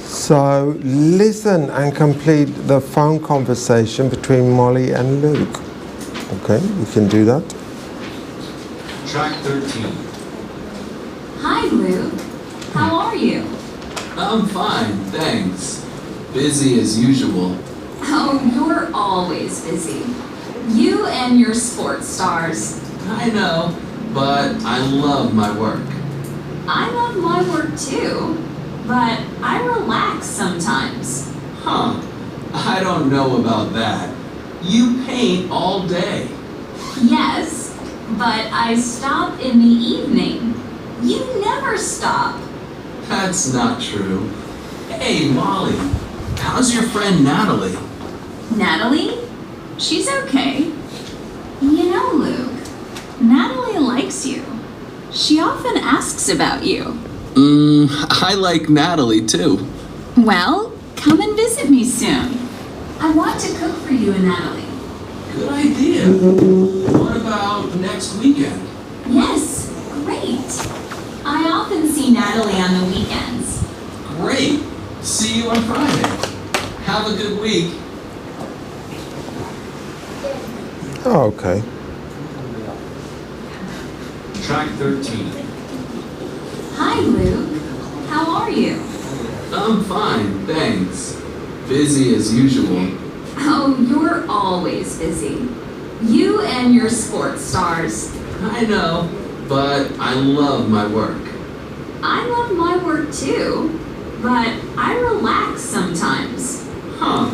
So listen and complete the phone conversation between Molly and Luke. Okay, you can do that. Track 13. Hi, Luke. How are you? I'm fine, thanks. Busy as usual. Oh, you're always busy. You and your sports stars. I know, but I love my work. I love my work too, but I relax sometimes. Huh, I don't know about that. You paint all day. Yes, but I stop in the evening. You never stop. That's not true. Hey, Molly, how's your friend Natalie? Natalie? She's okay. You know, Luke, Natalie likes you. She often asks about you. I like Natalie too. Well, come and visit me soon. I want to cook for you and Natalie. Good idea. What about next weekend? Yes, great. I often see Natalie on the weekends. Great. See you on Friday. Have a good week. Oh, okay. Track 13. Hi, Luke. How are you? I'm fine, thanks. Busy as usual. Oh, you're always busy. You and your sports stars. I know, but I love my work. I love my work too, but I relax sometimes. Huh,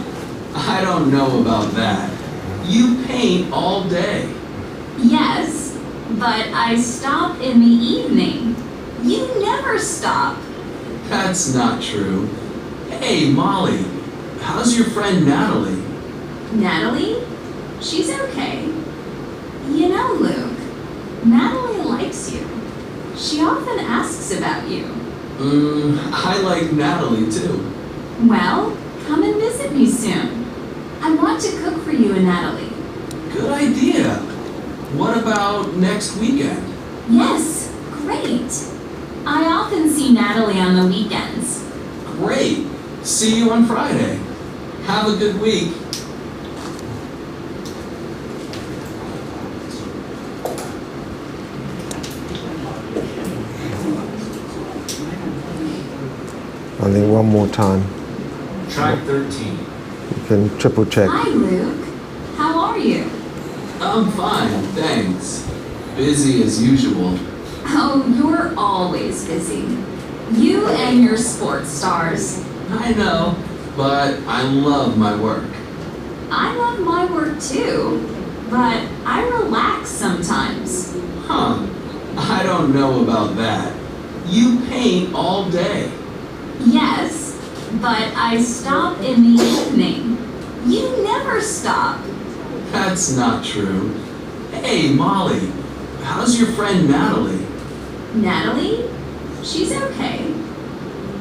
I don't know about that. You paint all day. Yes, but I stop in the evening. You never stop. That's not true. Hey, Molly, how's your friend Natalie? Natalie? She's okay. You know, Luke, Natalie likes you. She often asks about you. I like Natalie too. Well, come and visit me soon. I want to cook for you and Natalie. Good idea. What about next weekend? Yes, great. I often see Natalie on the weekends. Great. See you on Friday. Have a good week. I think one more time. Track 13. You can triple check. Hi, Luke. How are you? I'm fine, thanks. Busy as usual. Oh, you're always busy. You and your sports stars. I know, but I love my work. I love my work too, but I relax sometimes. Huh, I don't know about that. You paint all day. Yes, but I stop in the evening. You never stop. That's not true. Hey, Molly, how's your friend Natalie? Natalie? She's okay.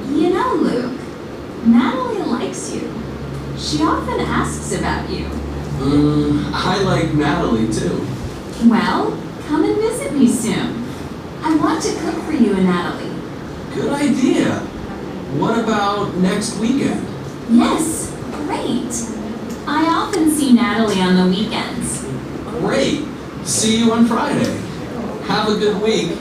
You know, Luke, Natalie likes you. She often asks about you. I like Natalie too. Well, come and visit me soon. I want to cook for you and Natalie. Good idea. What about next weekend? Yes, great. I often see Natalie on the weekends. Great. See you on Friday. Have a good week.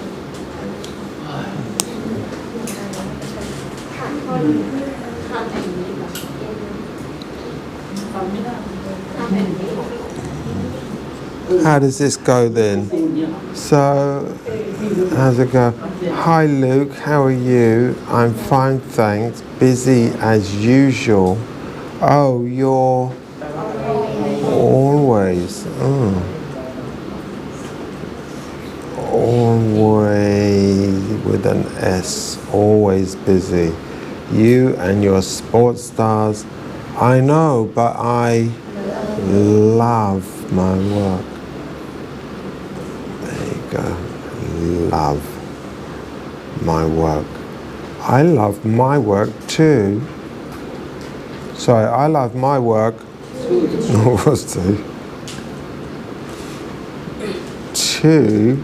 How does this go then? So, how's it go? Hi Luke, how are you? I'm fine, thanks. Busy as usual. Oh, you're always. Always with an S. Always busy. You and your sports stars. I know, but I love my work. There you go. Love my work. I love my work too. Sorry, I love my work. What's two? Too,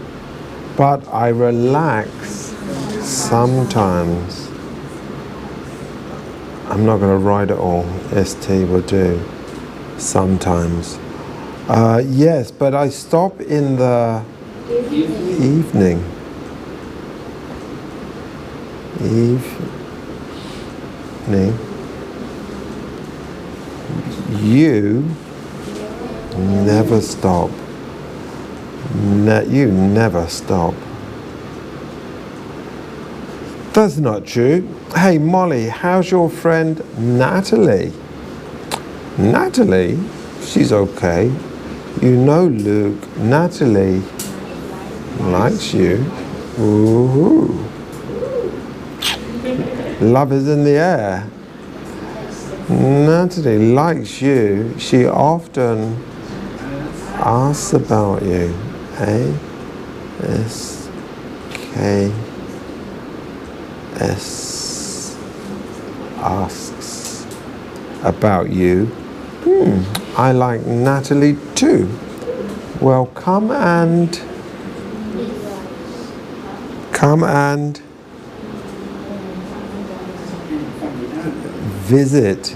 but I relax sometimes. I'm not going to write it all. ST will do. Sometimes. Yes, but I stop in the evening. You never stop. You never stop. That's not true. Hey Molly, how's your friend Natalie? Natalie? She's okay. You know, Luke, Natalie likes you. Ooh. Love is in the air. Natalie likes you. She often asks about you. A-S-K-S asks about you. I like Natalie too. Well, come and visit.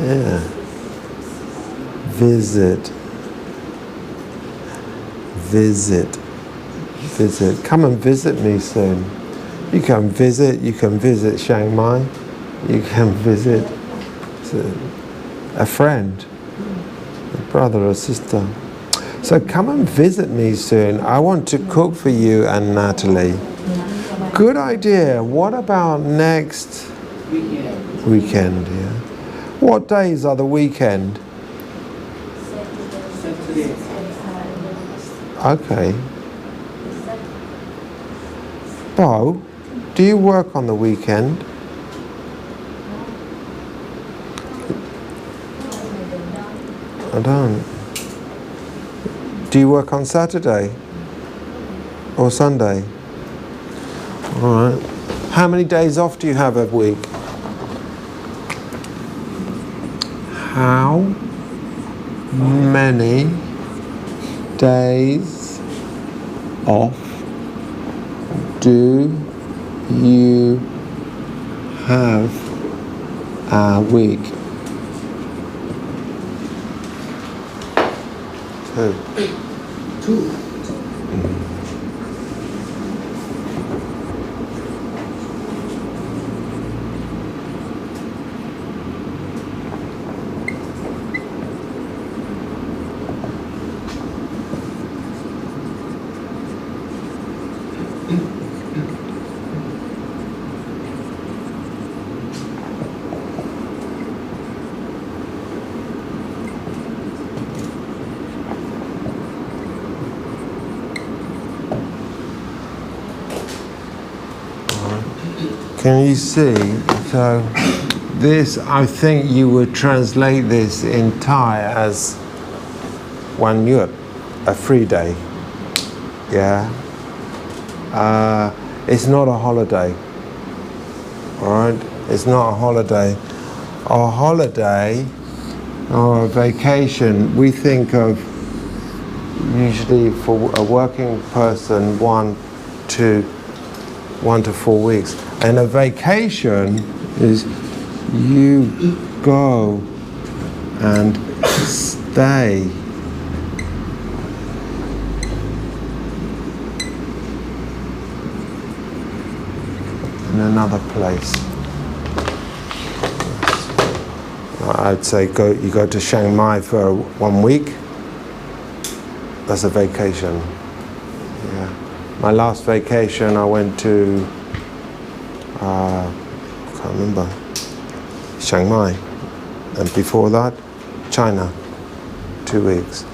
Yeah. Visit. Come and visit me soon. You can visit Chiang Mai. You can visit a friend, a brother or sister. So come and visit me soon. I want to cook for you and Natalie. Good idea. What about next weekend? Yeah. What days are the weekend? Okay. Bo, do you work on the weekend? I don't. Do you work on Saturday or Sunday? All right. How many days off do you have a week? How many days off do you have a week? 2. Can you see? So this, I think you would translate this in Thai as 1 yut, a free day. Yeah. It's not a holiday. All right. It's not a holiday. A holiday or a vacation, we think of usually for a working person 1 to 4 weeks. And a vacation is you go and stay in another place. I'd say you go to Chiang Mai for 1 week. That's a vacation. Yeah. My last vacation, I went to can't remember, Chiang Mai, and before that, China, 2 weeks.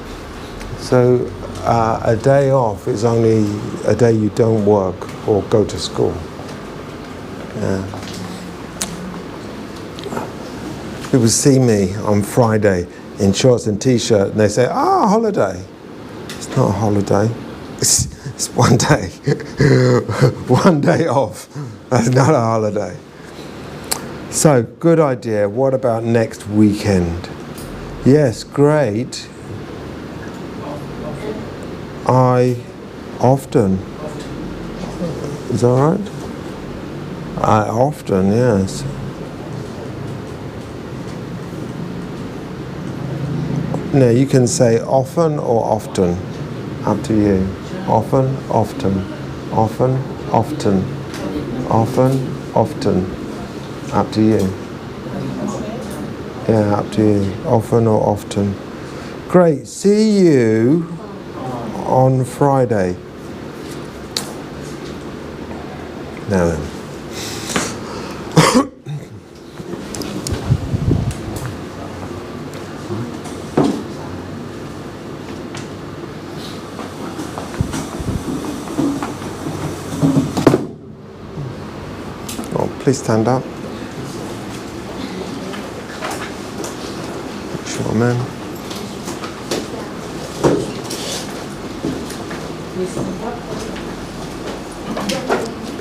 So a day off is only a day you don't work or go to school. Yeah. People see me on Friday in shorts and t-shirt and they say, holiday. It's not a holiday. It's 1 day. 1 day off. That's not a holiday. So, good idea. What about next weekend? Yes, great. I often. Is that right? I often, yes. No, you can say often or often. Up to you. Often, often. Often, often. Often, often. Up to you. Yeah, up to you. Often or often. Great. See you on Friday. Now then. Please stand up. Sure, man.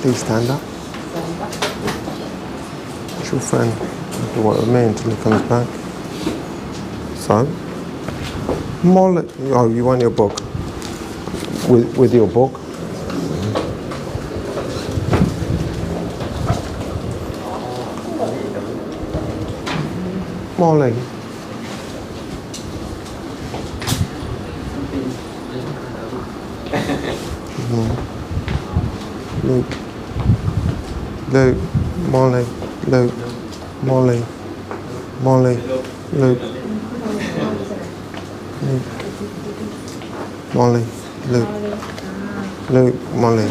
Please stand up. It's your friend. You have to work with me until he comes back. So, Molly. Oh, you want your book? With your book? Molly. Luke. Luke. Molly. Luke. Molly. Molly. Luke. Luke. Molly. Luke. Luke. Molly.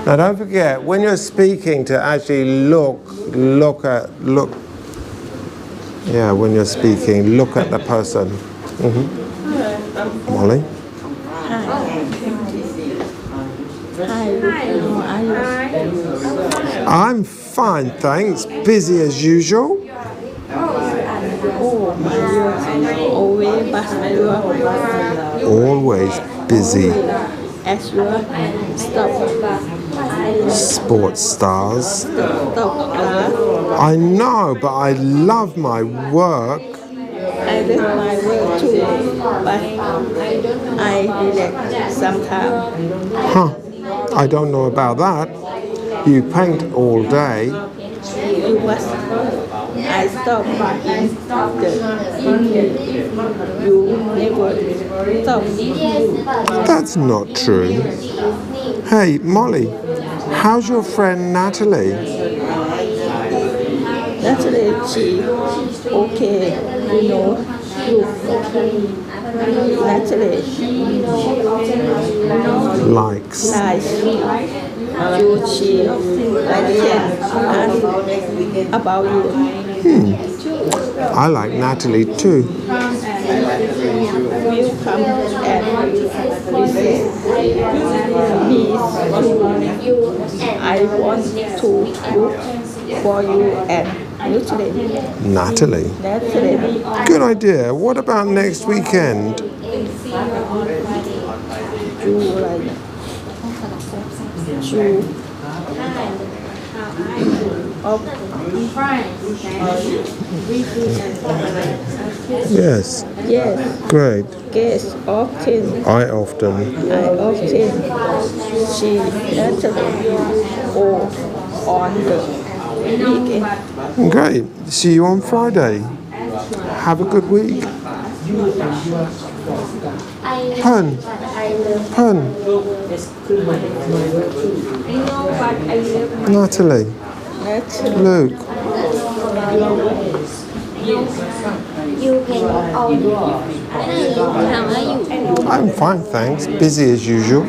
Now don't forget, when you're speaking, to actually look. Yeah, when you're speaking, look at the person. Molly? I'm fine, thanks. Busy as usual. Always busy. Sports stars. I know, but I love my work. I love my work too, but I relax sometimes. Huh. I don't know about that. You paint all day. It was I stopped in the evening. You never stop. That's not true. Hey, Molly, how's your friend Natalie? Natalie, she okay, you know. Natalie Likes. You, she ask about you. I like Natalie too. Will come and visit me too. I want to look for you and Natalie. Good idea. What about next weekend? Yes. Yes. Great. Yes, often. I often. She Natalie or on the weekend. Great. See you on Friday. Have a good week. Pun. Natalie. Luke. I'm fine, thanks. Busy as usual.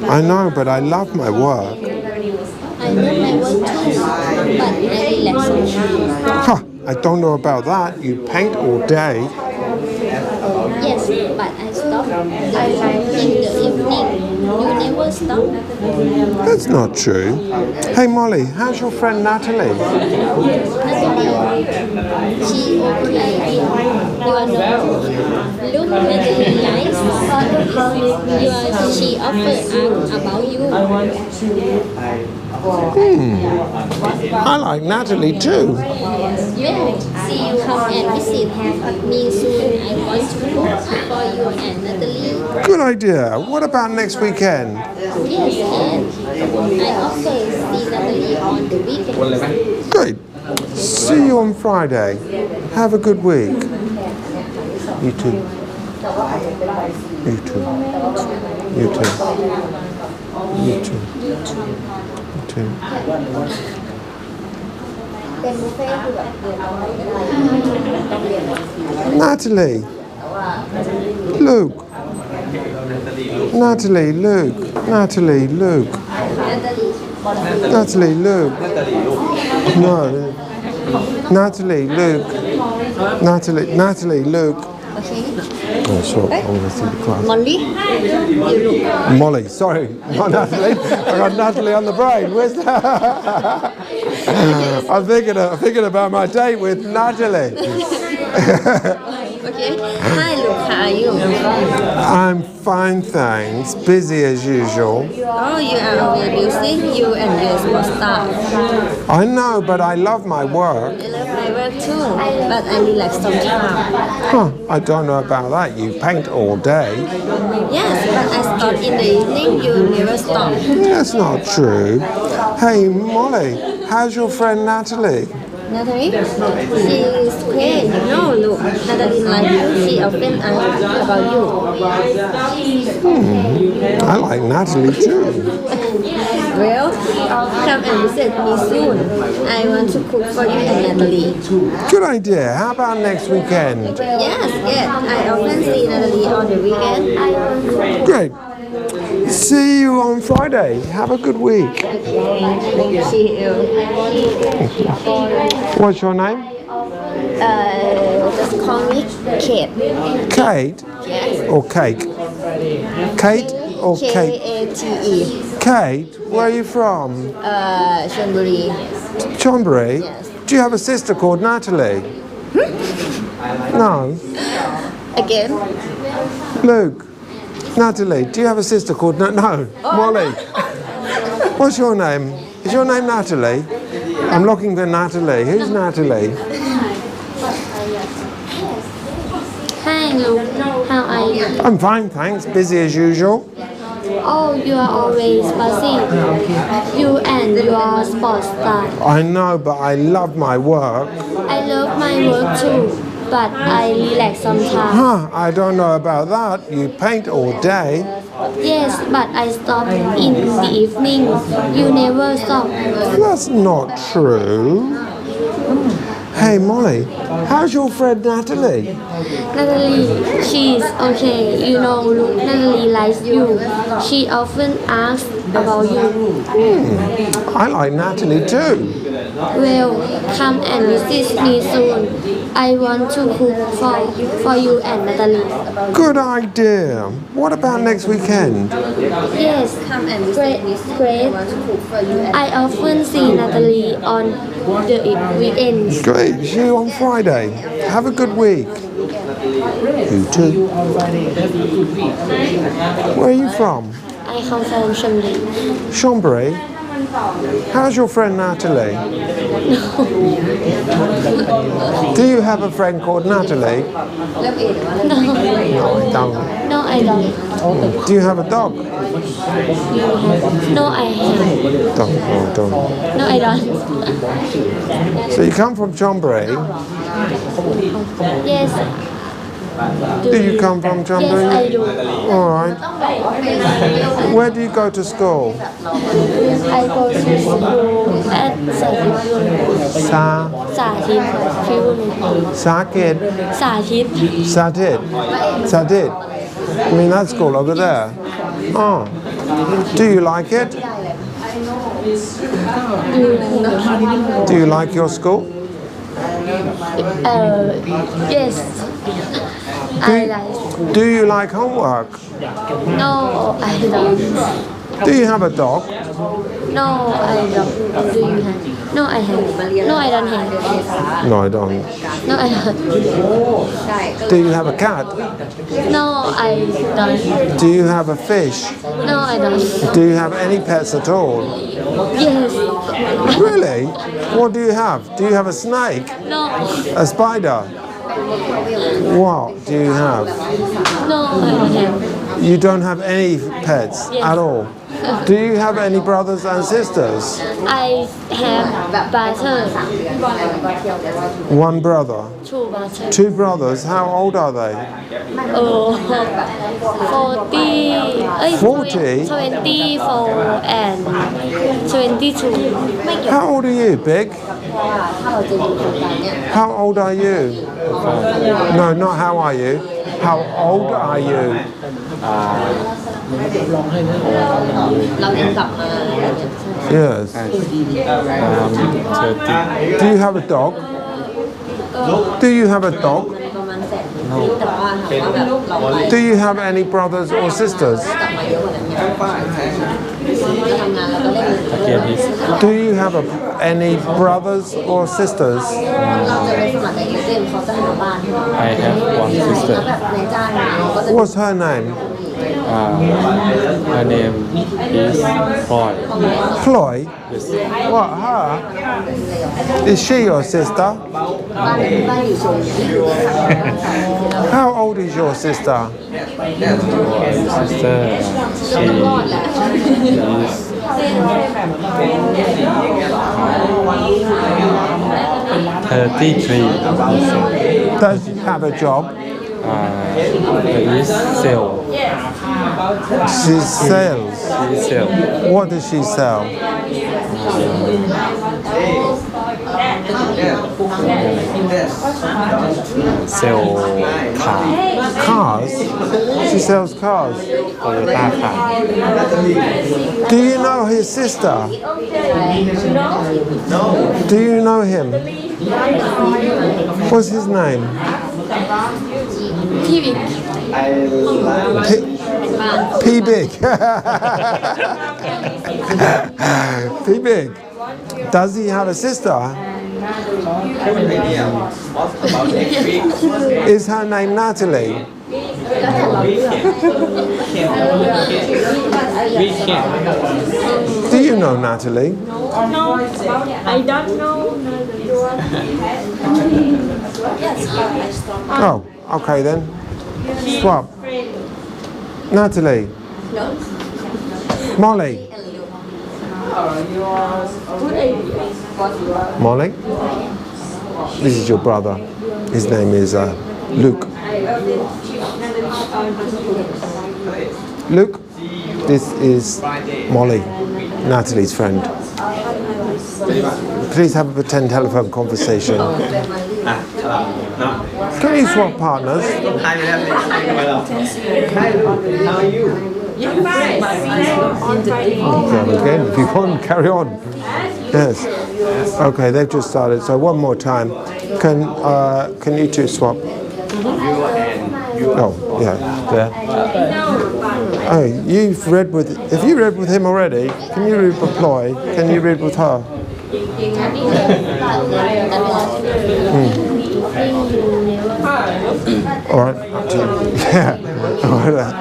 I know, but I love my work. I love my work too, but I relax. Huh, I don't know about that. You paint all day. Yes, but I stop in the evening. You never stop. That's not true. Hey Molly, how's your friend Natalie? Natalie, she okay. are not look mentally nice. She often asks about you. I like Natalie too. Yeah, see you come and visit me soon. I want to cook for you and Natalie. Good idea. What about next weekend? Yes, and I often see Natalie on the weekends. Great. See you on Friday. Have a good week. You too. You too. You too. You too. You too. Natalie. Luke. Natalie, Luke. Natalie, Luke. Natalie, Luke. No. Natalie, Luke. Natalie, Luke. Oh, sorry, I want to see the class. Molly, sorry, not Natalie. I got Natalie on the brain. Where's that? I'm thinking about my date with Natalie. Okay. Hi, Luke. How are you? I'm fine, thanks. Busy as usual. Oh, you are always busy. You and your sports star. I know, but I love my work. I love my work too, but I relax sometimes. Huh, I don't know about that. You paint all day. Yes, but I stop in the evening. You never stop. That's not true. Hey, Molly, how's your friend Natalie? Natalie? She is great. No, look, Natalie like you. She often asks about you. I like Natalie too. Well, come and visit me soon. I want to cook for you and Natalie. Good idea. How about next weekend? Yes. I often see Natalie on the weekend. Great. See you on Friday. Have a good week. See you. What's your name? Just call me Kate. Kate? Yes. Or Cake? Kate or Kate? Kate. Kate? Where are you from? Chonburi. Chonburi? Yes. Do you have a sister called Natalie? No. Again? Luke. Natalie, do you have a sister called No, Molly. What's your name? Is your name Natalie? I'm looking for Natalie. Who's Natalie? Hi, Luke. How are you? I'm fine, thanks. Busy as usual. Oh, you are always busy. You and your sports star. I know, but I love my work. I love my work too, but I relax sometimes. Huh, I don't know about that. You paint all day. Yes, but I stop in the evening. You never stop. That's not true. Hey, Molly, how's your friend Natalie? Natalie, she's okay. You know, look, Natalie likes you. She often asks about you. I like Natalie too. Well, come and visit me soon. I want to cook for you and Natalie. Good idea. What about next weekend? Yes, come and visit me. Great. I often see Natalie on the weekends. Great. See you on Friday. Have a good week. You too. Where are you from? I come from Chonburi. Chonburi? How's your friend Natalie? Do you have a friend called Natalie? No, I don't. No, I don't. Do you have a dog? No, I have. Don't. No, I don't. So you come from Chonburi? Yes. Do you come from Chonburi? Yes, I do. All right. Where do you go to school? I go to school at Sadid. I mean that school over there. Oh. Do you like it? Do you like your school? Yes. I like. Do you like homework? No, I don't. Do you have a dog? No, I don't. Do you have? No, I have. No, I don't have. No, I don't. No, I don't. Do you have a cat? No, I don't. Do you have a fish? No, I don't. Do you have any pets at all? Yes. Really? What do you have? Do you have a snake? No. A spider? What do you have? No, I don't have. You don't have any pets at all? Do you have any brothers and sisters? I have brother. One brother? Two brothers. Two brothers? How old are they? 40. 24 and 22. How old are you, Big? How old are you? No, not how are you. How old are you? Yes. 30. Do you have a dog? Do you have a dog? Do you have any brothers or sisters? Again, is Do you have any brothers or sisters? I have one sister. What's her name? Her name is Floyd. Floyd? Yes. What, her? Is she your sister? How old is your sister? Sister, she is 33. Does she have a job? Is sale. She sells. She sell. What does she sell? Sell car. Cars? She sells cars. Toyota car. Do you know his sister? Do you know him? What's his name? P Big. P Big. Does he have a sister? Is her name Natalie? Do you know Natalie? No, I don't know. Oh, okay then. Swap. Natalie. Molly. Molly? This is your brother. His name is Luke. Luke, this is Molly, Natalie's friend. Please have a pretend telephone conversation. Can you swap partners? Again, if you want, carry on. Yes. Okay, they've just started. So one more time. Can you two swap? Oh, yeah, there. Oh, you've read with. If you read with him already, can you read with Ploy? Can you read with her? All right, up to you. Yeah. All right.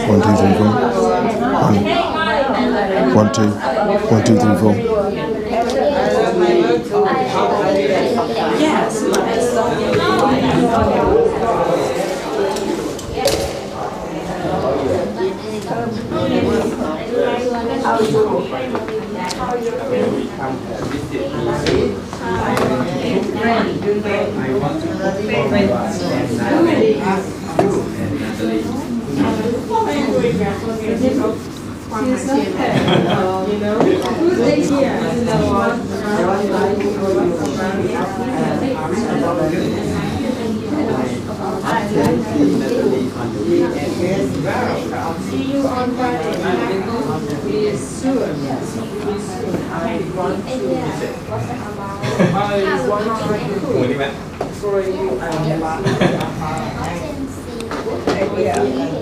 1, 2, 3, 4. 1, 2, 1, 2, 3, 4. Yes. See you on Friday. Please soon. I want to. For you and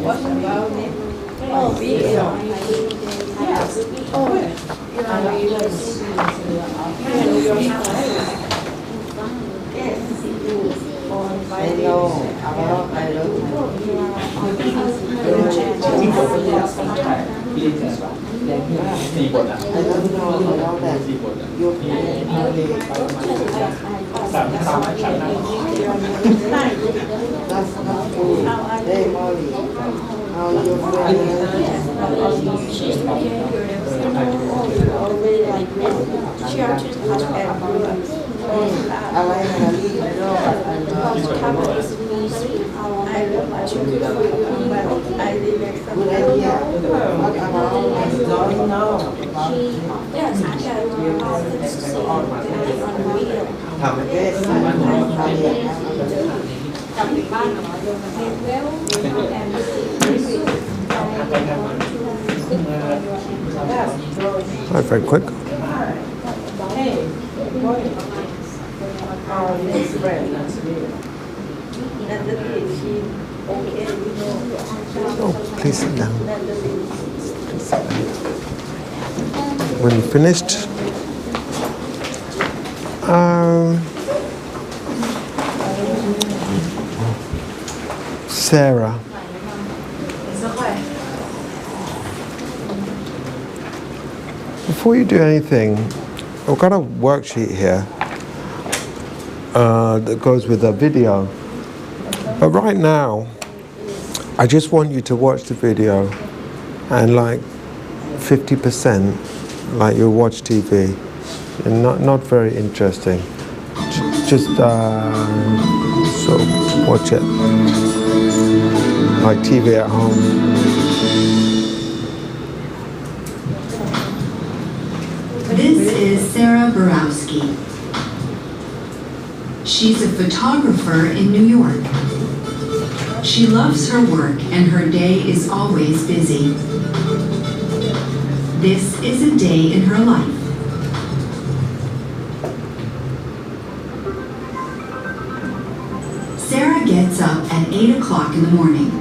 what about it? Oh, video. Yes. Oh, I know. I love Very quick. Oh, please sit down. Please sit down. When you finished, Sarah. Before you do anything, I've got a worksheet here that goes with the video. But right now, I just want you to watch the video and like 50%, like you watch TV, and not very interesting. Just so watch it like TV at home. This is Sarah Borowski. She's a photographer in New York. She loves her work and her day is always busy. This is a day in her life. Sarah gets up at 8 o'clock in the morning.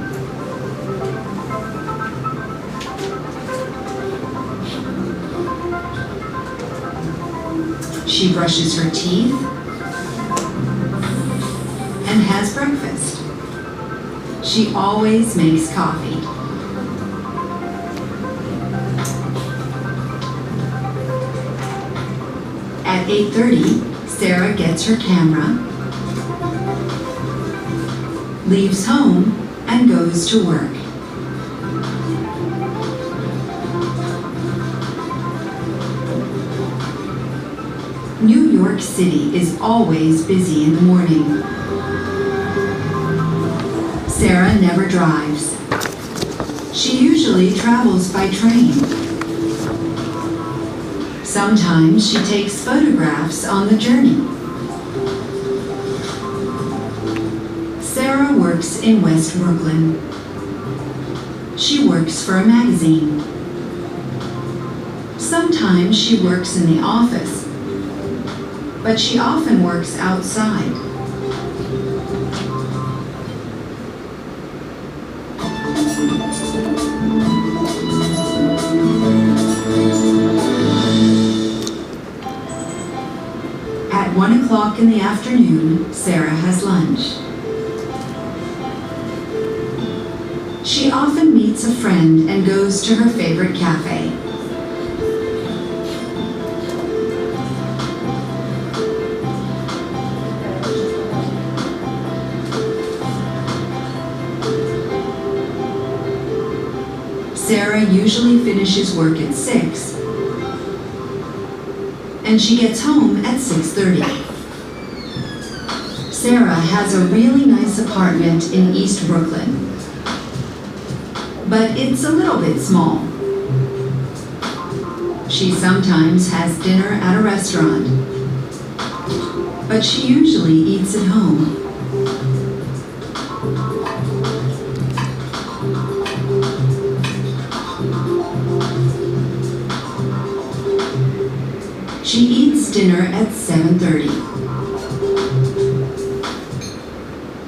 She brushes her teeth and has breakfast. She always makes coffee. At 8:30, Sarah gets her camera, leaves home, and goes to work. New York City is always busy in the morning. Sarah never drives. She usually travels by train. Sometimes she takes photographs on the journey. Sarah works in West Brooklyn. She works for a magazine. Sometimes she works in the office, but she often works outside. At 1 o'clock in the afternoon, Sarah has lunch. She often meets a friend and goes to her favorite cafe. Sarah usually finishes work at 6, and she gets home at 6:30. Sarah has a really nice apartment in East Brooklyn, but it's a little bit small. She sometimes has dinner at a restaurant, but she usually eats at home. She eats dinner at 7:30.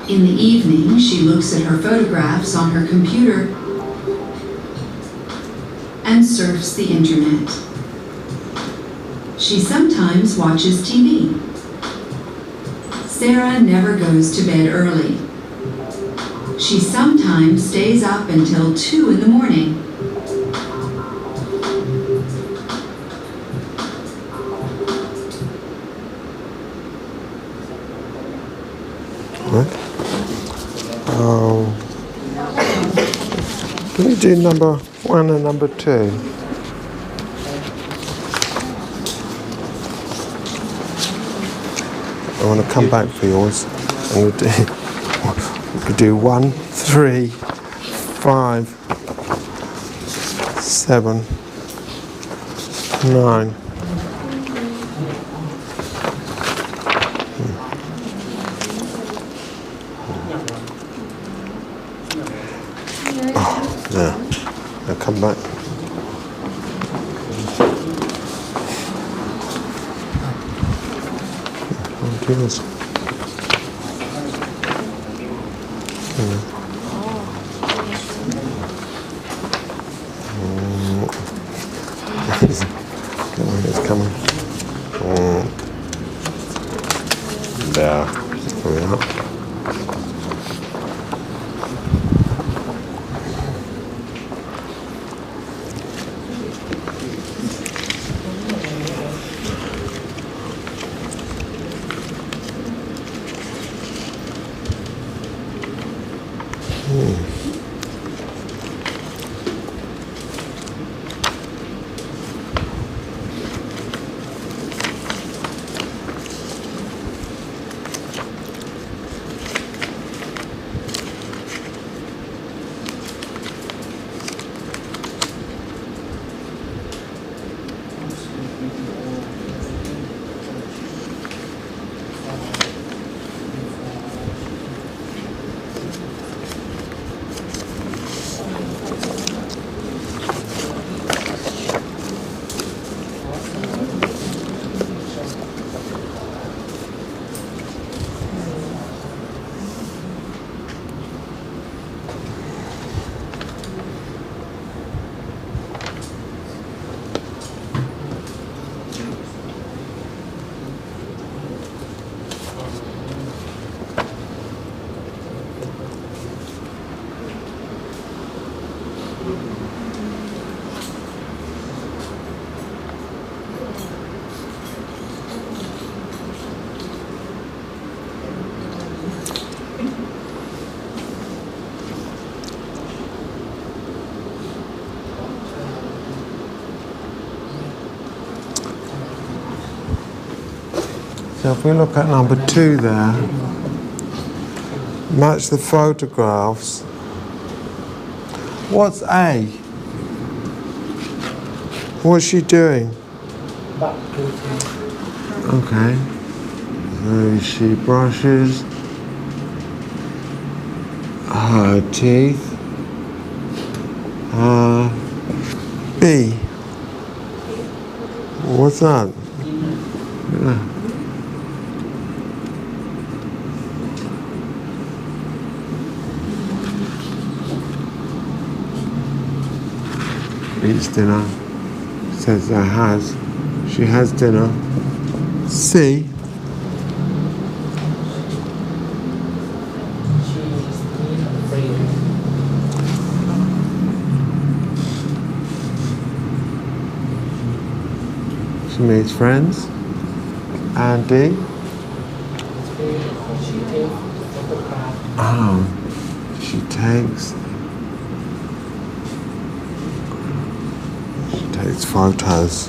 In the evening, she looks at her photographs on her computer and surfs the internet. She sometimes watches TV. Sarah never goes to bed early. She sometimes stays up until 2 in the morning. What? Oh. Can we do number 1 and number 2? I want to come back for yours. I'm going to do, we could do 1, 3, 5, 7, 9. Oh, yeah. Now come back. Do this. It's coming. There. There we are. So if we look at number 2 there, match the photographs. What's A? What's she doing? Okay. So she brushes her teeth. B. What's that? Yeah. Eats dinner. Says that has. She has dinner. C. She meets friends. And D. Oh, she takes photos.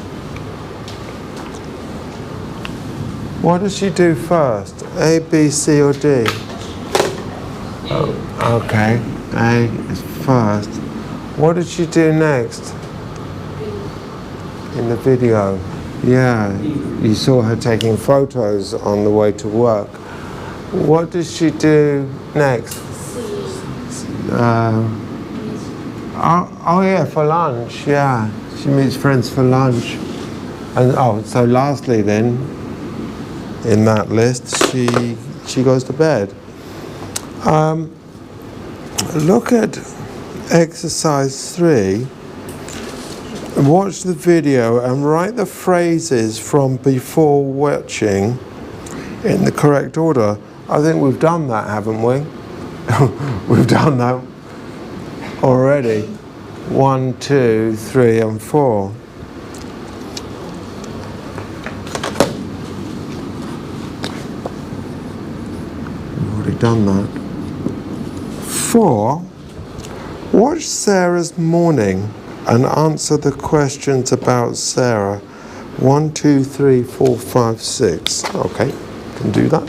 What does she do first? A, B, C, or D? Oh, okay, A is first. What did she do next? In the video. Yeah, you saw her taking photos on the way to work. What does she do next? Oh yeah, for lunch, yeah. She meets friends for lunch. And so lastly then, in that list, she goes to bed. Look at exercise 3. Watch the video and write the phrases from before watching in the correct order. I think we've done that, haven't we? We've done that already. 1, 2, 3, and 4. We've already done that. 4. Watch Sarah's morning and answer the questions about Sarah. 1, 2, 3, 4, 5, 6. Okay, can do that.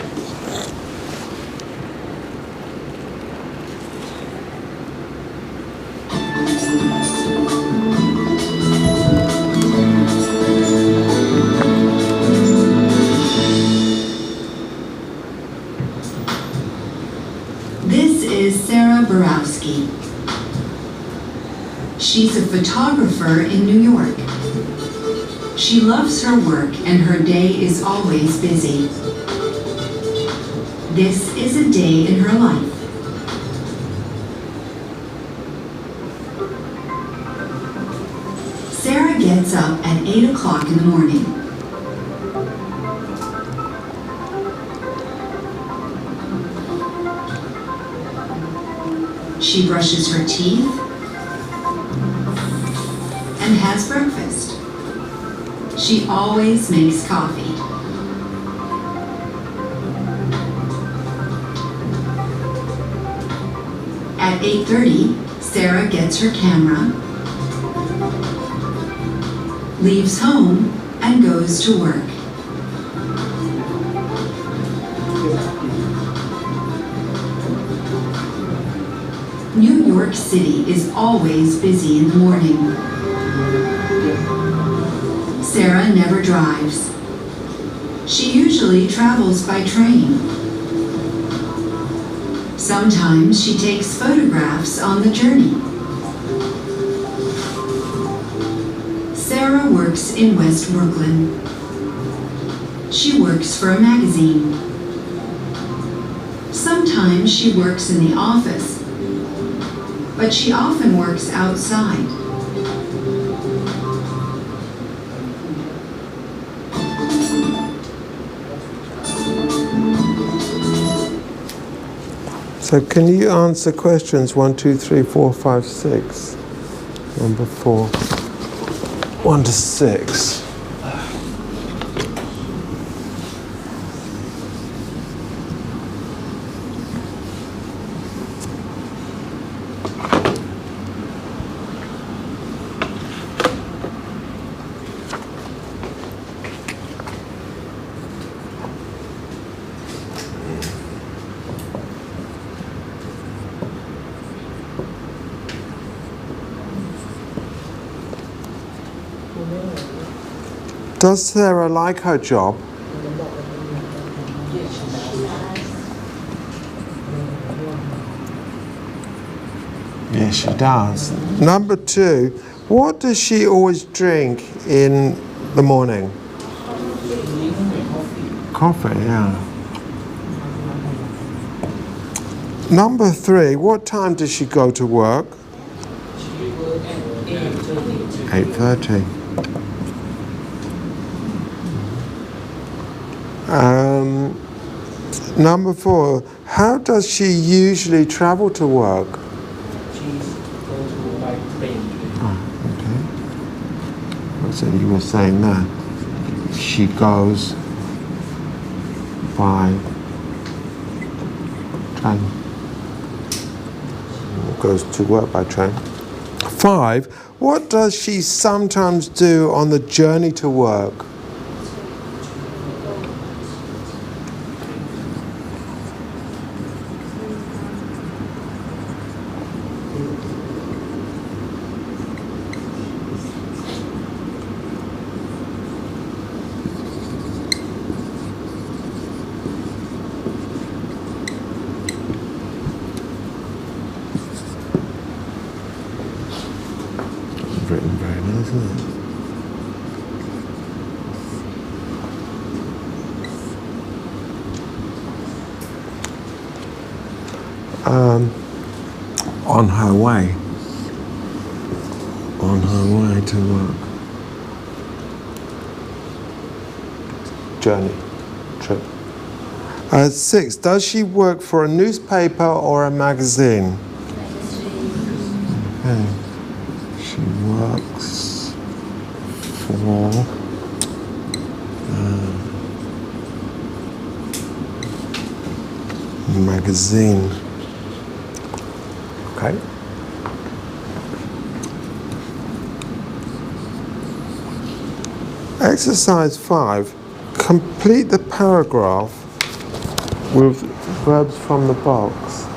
This is Sarah Borowski. She's a photographer in New York. She loves her work and her day is always busy. This is a day in her life. Sarah gets up at 8 o'clock in the morning. She brushes her teeth and has breakfast. She always makes coffee. At 8:30, Sarah gets her camera, leaves home, and goes to work. New York City is always busy in the morning. Sarah never drives. She usually travels by train. Sometimes she takes photographs on the journey. Sarah works in West Brooklyn. She works for a magazine. Sometimes she works in the office, but she often works outside. So can you answer questions 1, 2, 3, 4, 5, 6? Number 4. 1 to 6. Does Sarah like her job? Yes, she does. Number 2, what does she always drink in the morning? Coffee, yeah. Number 3, what time does she go to work? 8:30. Number 4, how does she usually travel to work? Oh, okay. So you were saying that she goes by train. Goes to work by train. 5, what does she sometimes do on the journey to work? Written very nice, isn't it? On her way. On her way to work. Journey. Trip. 6. Does she work for a newspaper or a magazine? Okay. She works for a magazine. Okay. Exercise 5. Complete the paragraph with verbs from the box.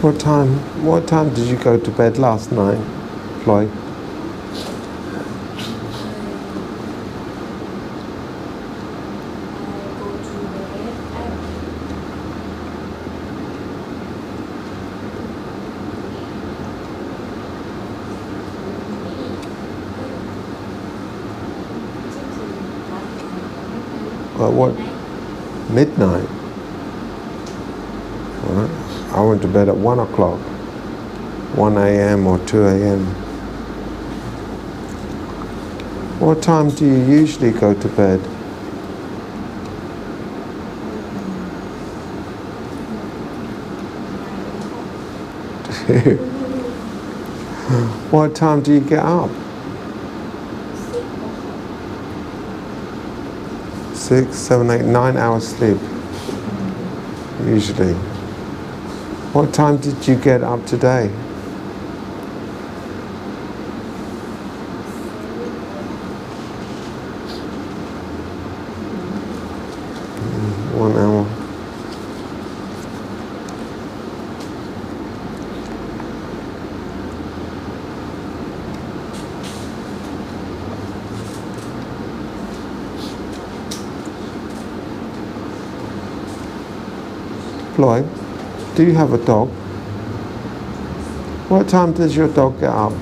What time did you go to bed last night, Floyd? What? Midnight? All right. I went to bed at 1 o'clock, 1 a.m. or 2 a.m. What time do you usually go to bed? What time do you get up? 6, 7, 8, 9 hours sleep. Usually. What time did you get up today? One hour. Floyd, do you have a dog? What time does your dog get up?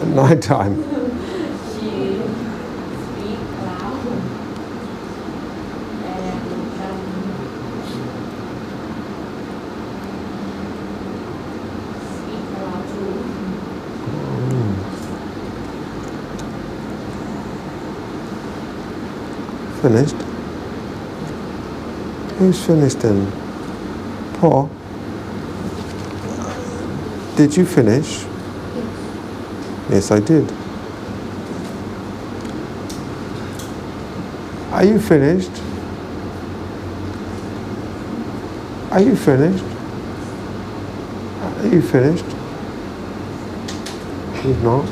At night time. Finished? Who's finished then? Paul? Did you finish? Yes, I did. Are you finished? Are you finished? Are you finished? He's not.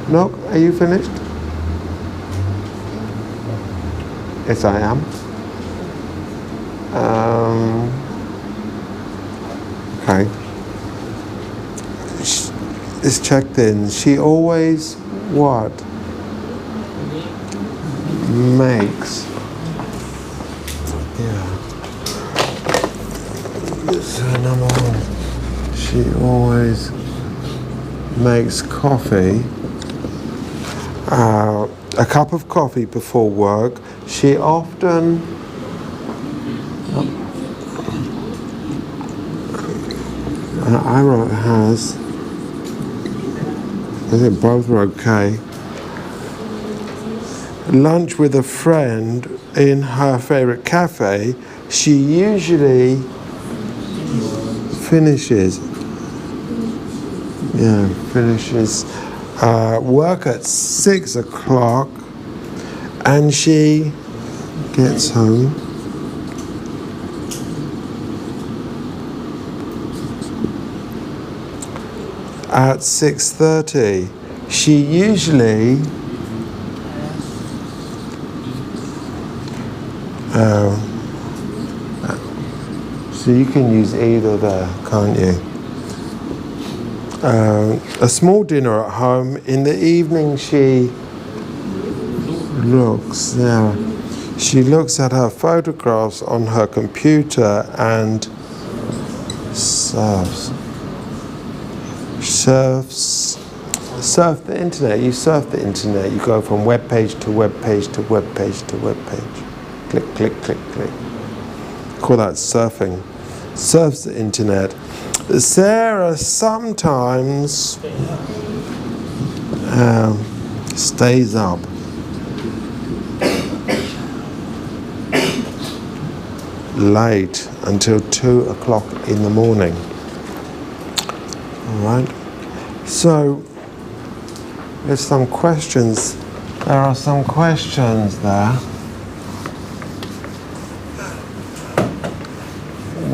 No, are you finished? Yes, I am. Okay. Let's check then. She always what? Makes. Yeah. So number one. She always makes coffee. A cup of coffee before work. She often I wrote has. I think both are okay. Lunch with a friend in her favorite cafe. She usually finishes. Yeah, finishes work at 6 o'clock, and she gets home at 6:30. She usually so you can use either there, can't you? A small dinner at home. In the evening she looks there. She looks at her photographs on her computer and surf the internet. You surf the internet. You go from web page to web page to web page to web page. Click, click, click, click. Call that surfing. Surfs the internet. Sarah sometimes stays up. Late until 2 o'clock in the morning. All right. So there's some questions. There are some questions there,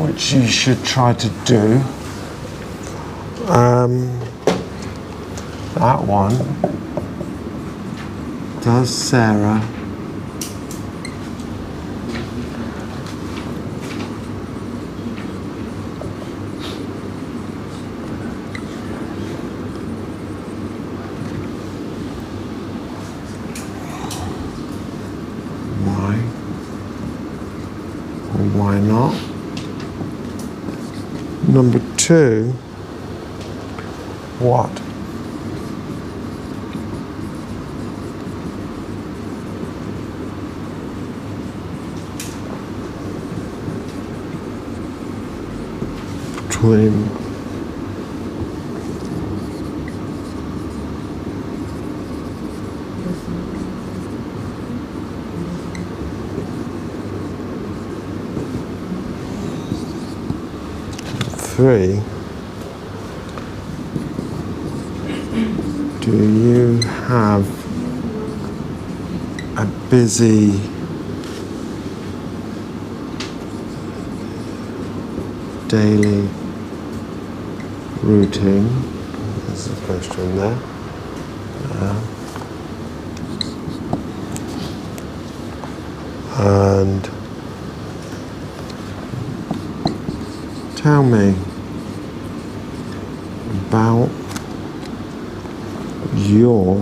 which you should try to do. That one. Does Sarah why not? Number 2, what? Swim. Three. Do you have a busy daily routine? There's a question there. And tell me about your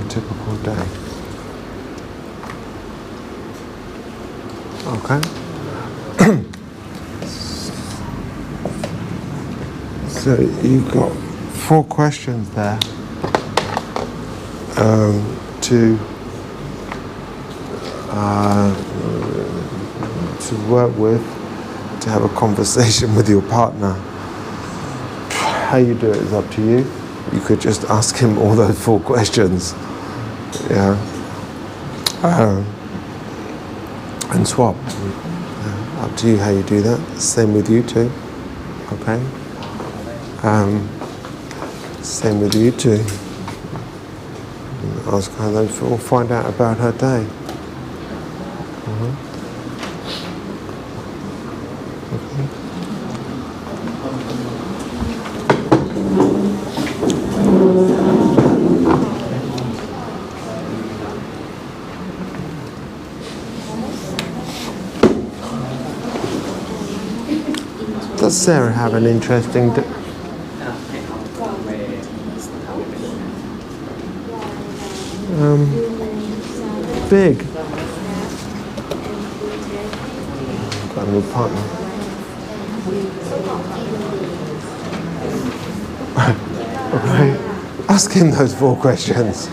typical day. Okay. So you've got 4 questions there to work with, to have a conversation with your partner. How you do it is up to you. You could just ask him all those 4 questions, yeah, and swap. Up to you how you do that. Same with you too. Okay. Same with you too. Ask her those, or find out about her day. Okay. Does Sarah have an interesting day? Big. Got a new partner. Okay. Ask him those 4 questions.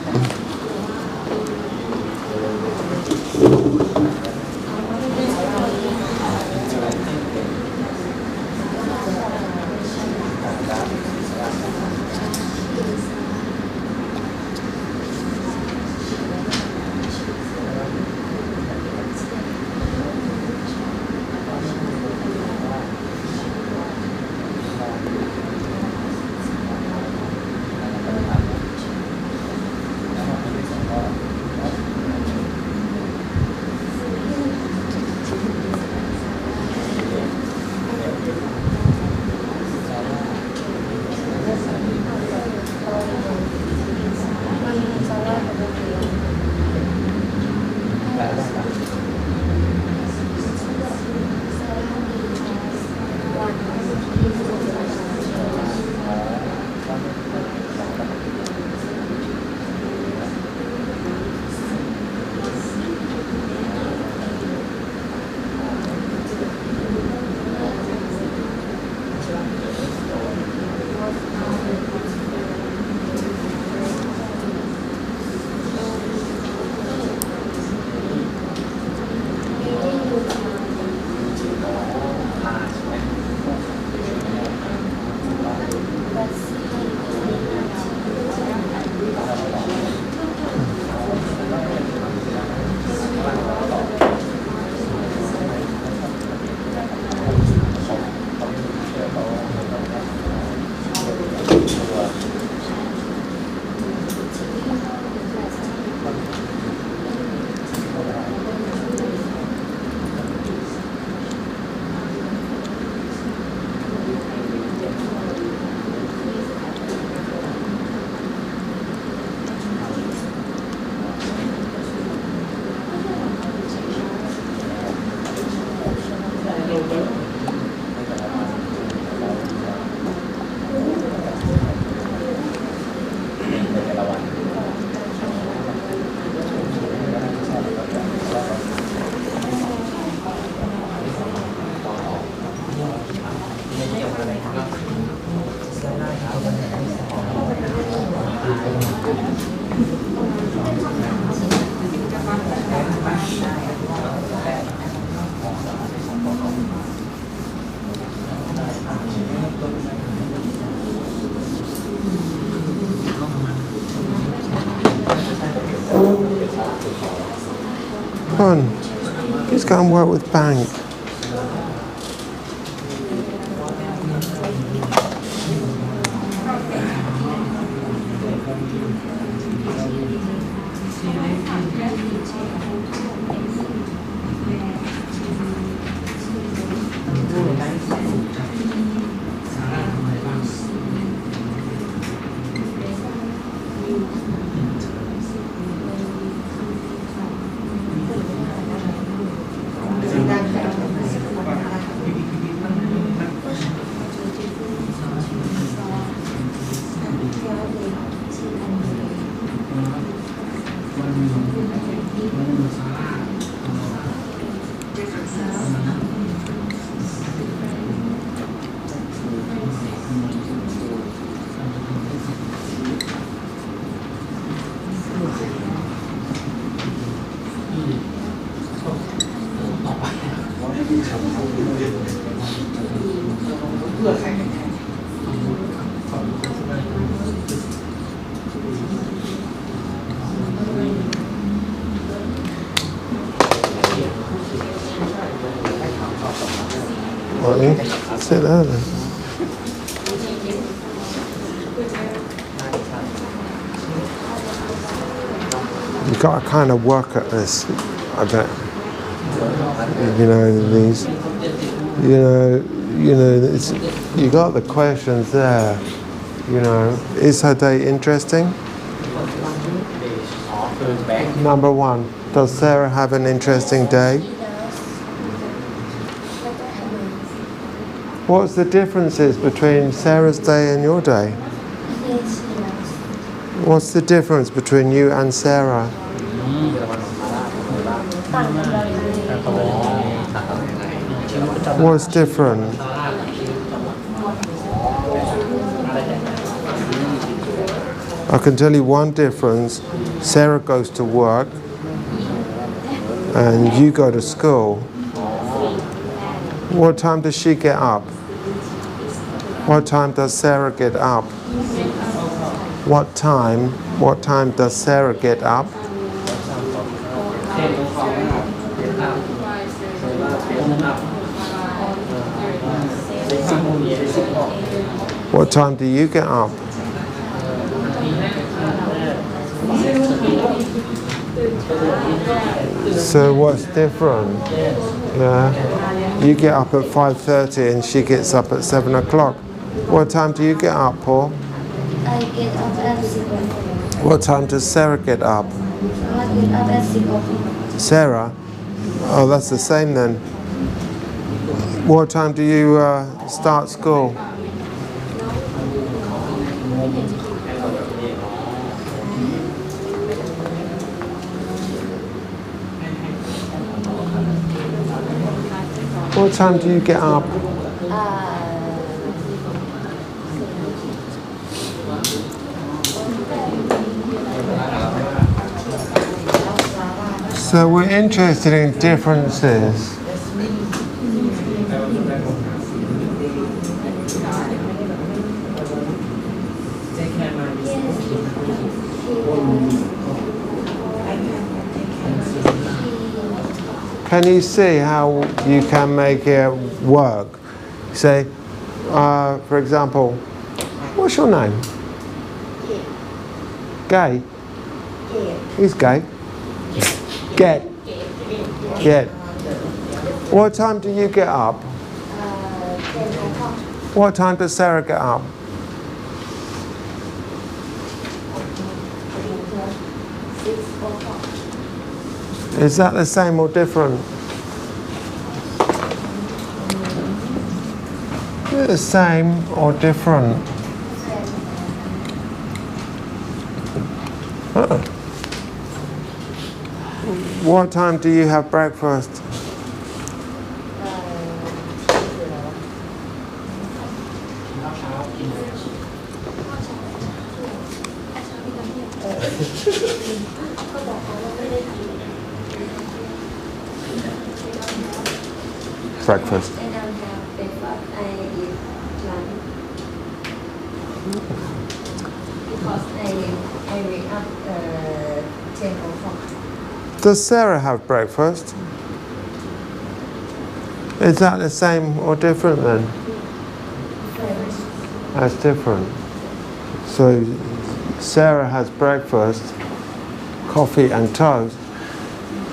Come on. Please go and work with Bank. Sit there then. You've got to kind of work at this, I bet. You know, these, it's, you got the questions there. You know, is her day interesting? Number one, does Sarah have an interesting day? What's the differences between Sarah's day and your day? What's the difference between you and Sarah? What's different? I can tell you one difference. Sarah goes to work and you go to school. What time does she get up? What time does Sarah get up? What time does Sarah get up? What time do you get up? So what's different? Yeah. You get up at 5:30 and she gets up at 7 o'clock. What time do you get up, Paul? I get up at 6 o'clock. What time does Sarah get up? I get up at 6 o'clock. Sarah? Oh, that's the same then. What time do you start school? What time do you get up? So we're interested in differences. Can you see how you can make it work? Say, for example, what's your name? Gay? Who's gay? Get. What time do you get up? 10 o'clock. What time does Sarah get up? 6 o'clock. Is that the same or different? The same or different? What time do you have breakfast? Breakfast. I don't have breakfast. I eat lunch. Because I wake up 10 o'clock. Does Sarah have breakfast? Is that the same or different then? That's different. So Sarah has breakfast, coffee and toast.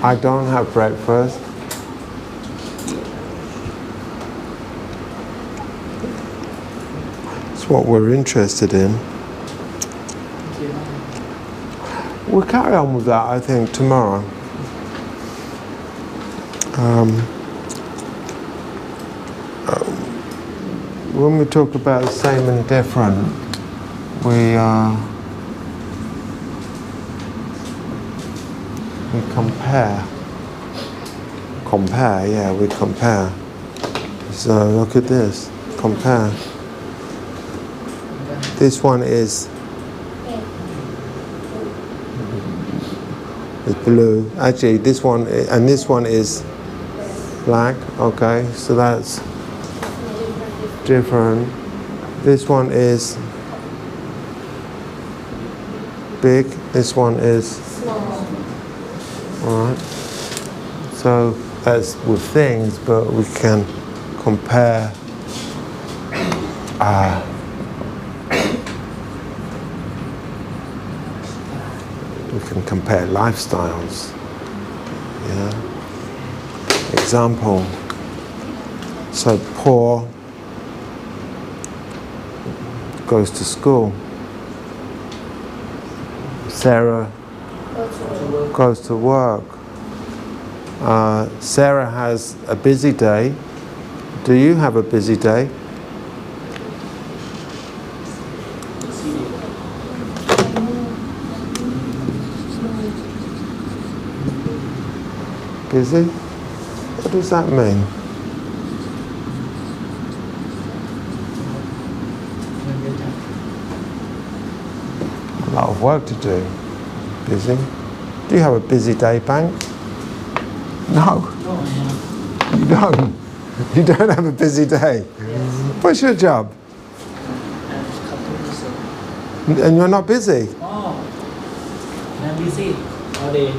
I don't have breakfast. It's what we're interested in. We'll carry on with that, I think, tomorrow. When we talk about the same and different, we compare. Compare, yeah, we compare. So look at this, compare. This one is blue. Actually, this one and this one is black. Okay, so that's different. This one is big. This one is small. All right. So that's with things, but we can compare. We can compare lifestyles. Yeah. Example. So poor goes to school. Sarah goes to work. Sarah has a busy day. Do you have a busy day? Busy? What does that mean? A lot of work to do. Busy? Do you have a busy day, Bank? No. You don't? You don't have a busy day? Yes. What's your job? And you're not busy? Oh, I'm busy all day.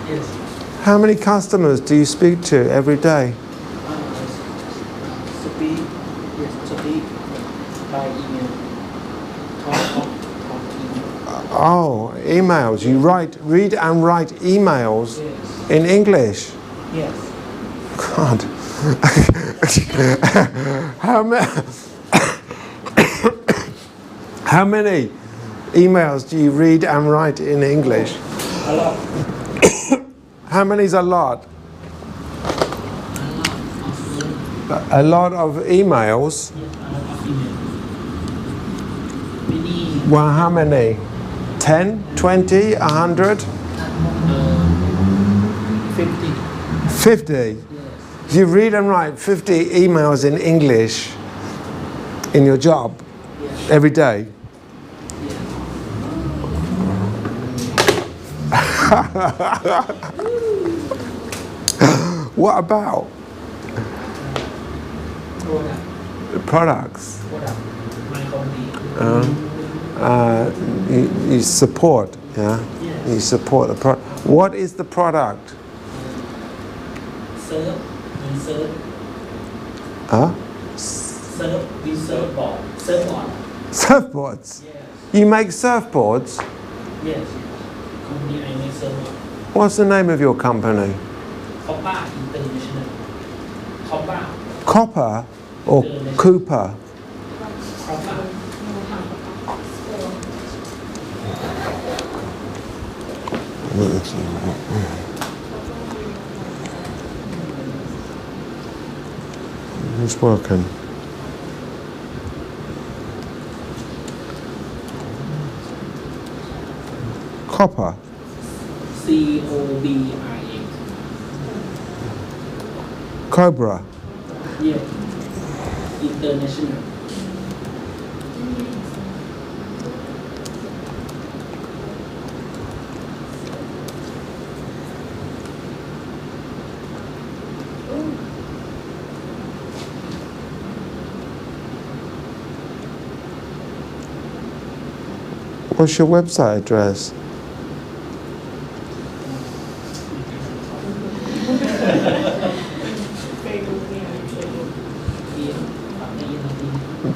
Yes. How many customers do you speak to every day? Speak by email. Talk email. Oh, emails. You read and write emails in English? Yes. God. How many emails do you read and write in English? A lot. How many is a lot? A lot of emails? Yes, a lot of email. Many. Well, how many? 10, 20, 100? 50. 50? Yes. You read and write 50 emails in English in your job every day? What about the products? My company. You support, yeah? Yes. You support the product. What is the product? Surf. We surf. Huh? Surf. We surfboard. Surfboard. Surfboards? Yes. You make surfboards? Yes. Company I make surfboard. What's the name of your company? Copper International. Copper. Copper or Cooper? Copper. Who's working? Copper. COBRA. Cobra. Yeah. International. What's your website address?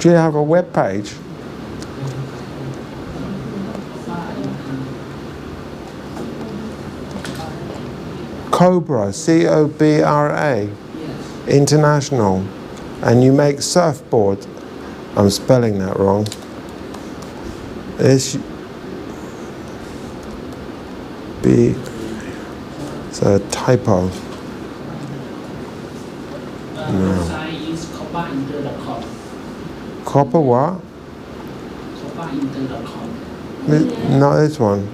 Do you have a web page? Cobra, C-O-B-R-A, International, and you make surfboards. I'm spelling that wrong. It's a typo. No. Website is copainter.com. Copper what? copainter.com. Not this one.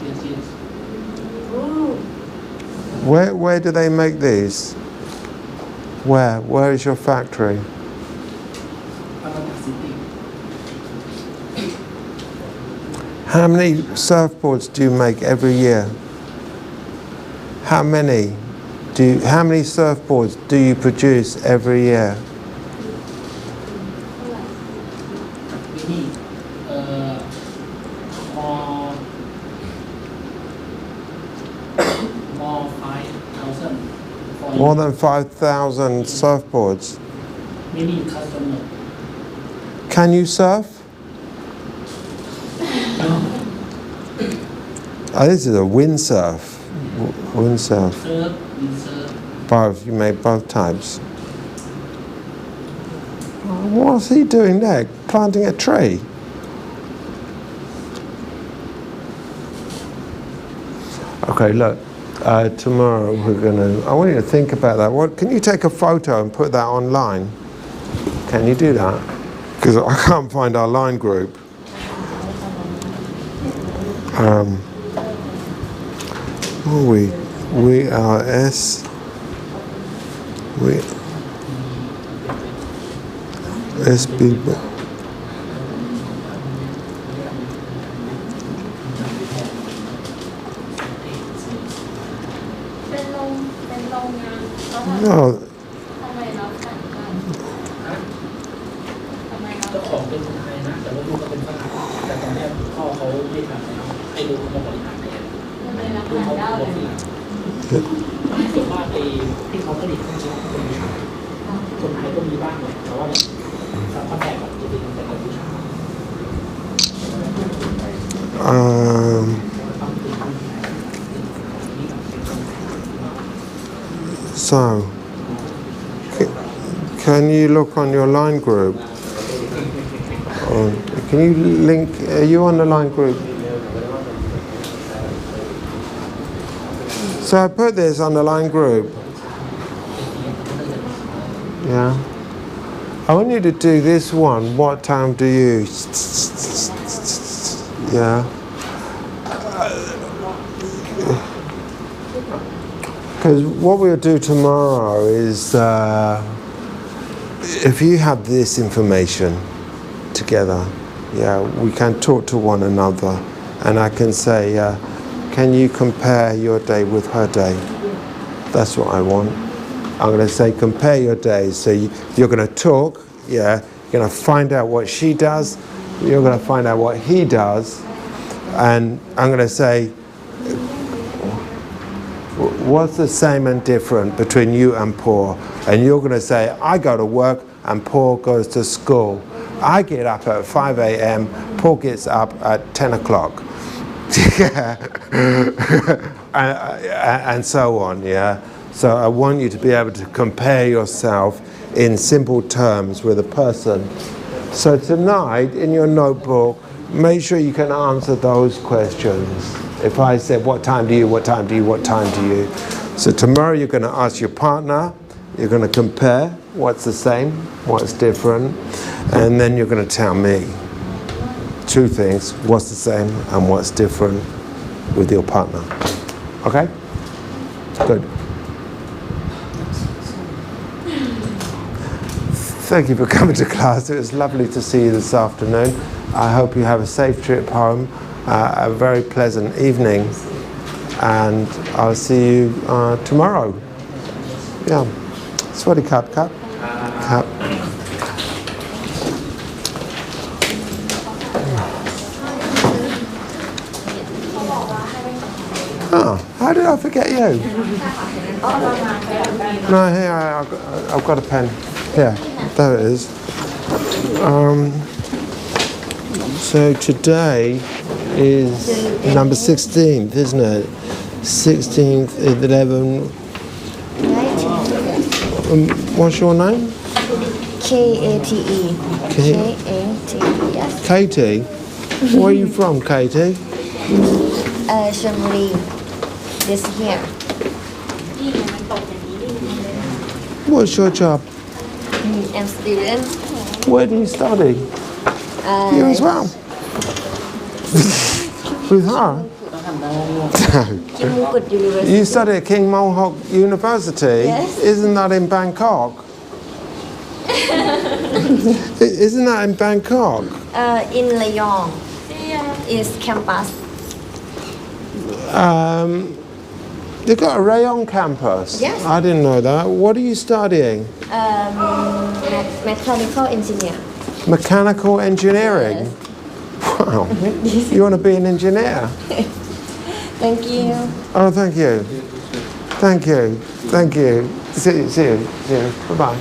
Yes, yes. Where do they make these? Where is your factory? How many surfboards do you make every year? How many surfboards do you produce every year? More than 5,000 surfboards. Many customers. Can you surf? Oh, this is a windsurf. Windsurf. Surf, windsurf. Both. You make both types. What's he doing there? Planting a tree? Okay, look. Tomorrow we're gonna. I want you to think about that. What? Can you take a photo and put that online? Can you do that? Because I can't find our line group. We are S. SB. No. เจ้าของเป็นคนไทยนะแต่ว่าลูกก็เป็นฝรั่งแต่ตอนนี้พ่อเขาไม่ทำแล้วให้ลูกเขามาบริหารแทนลูกเขาเป็นคนฝรั่งส่วนมากที่เขาผลิตเครื่องใช้คนไทยก็มีบ้างเลยแต่ว่าสามารถแตกออกจริงๆแต่กัมพูชา So, can you look on your line group? Can you link? Are you on the line group? So I put this on the line group. Yeah. I want you to do this one. What time do you? Yeah. Because what we'll do tomorrow is, if you have this information together, yeah, we can talk to one another, and I can say, can you compare your day with her day? That's what I want. I'm going to say, compare your days. So you're going to talk, yeah, you're going to find out what she does, you're going to find out what he does, and I'm going to say, what's the same and different between you and Paul? And you're going to say, I go to work and Paul goes to school. I get up at 5 a.m., Paul gets up at 10 o'clock. Yeah. and so on, yeah. So I want you to be able to compare yourself in simple terms with a person. So tonight, in your notebook, make sure you can answer those questions. If I said, what time do you, what time do you, what time do you? So tomorrow you're going to ask your partner, you're going to compare what's the same, what's different, and then you're going to tell me two things, what's the same and what's different with your partner. Okay? Good. Thank you for coming to class. It was lovely to see you this afternoon. I hope you have a safe trip home. A very pleasant evening, and I'll see you tomorrow. Yeah. Swaddy Cup. Oh, how did I forget you? No, here, I've got a pen. Here, there it is. So today is number 16th, isn't it? 16th, 11. What's your name? K-A-T-E. K- K-A-T-E, yes. Katie. Where are you from, Katie? Shamri. This here. What's your job? I'm student. Where do you study? You as well? With her? University. You study at King Mohawk University? Yes. Isn't that in Bangkok? Isn't that in Bangkok? In Rayong. Is campus. They've got a Rayong campus? Yes. I didn't know that. What are you studying? Mechanical engineer. Mechanical engineering? Wow. You want to be an engineer? Thank you. Oh, thank you. Thank you. Thank you. See you. See you. Bye-bye.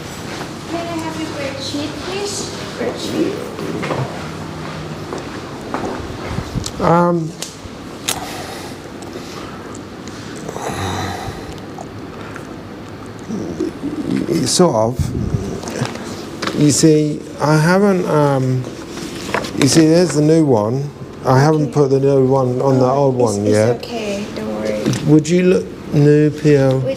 Can I have your spreadsheet, please? Spreadsheet. Sort of. You see, I haven't, you see, there's the new one. I haven't put the new one on the old one yet. It's okay, don't worry. Would you look new, Pio? I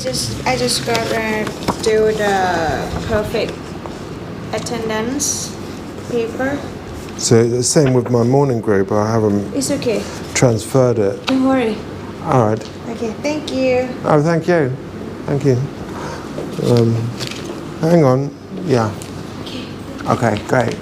just gotta do the perfect attendance paper. So the same with my morning group. I haven't It's okay, transferred it. don't worry. All right. Okay, thank you. Oh, thank you. Thank you. Hang on. Yeah. Okay, great.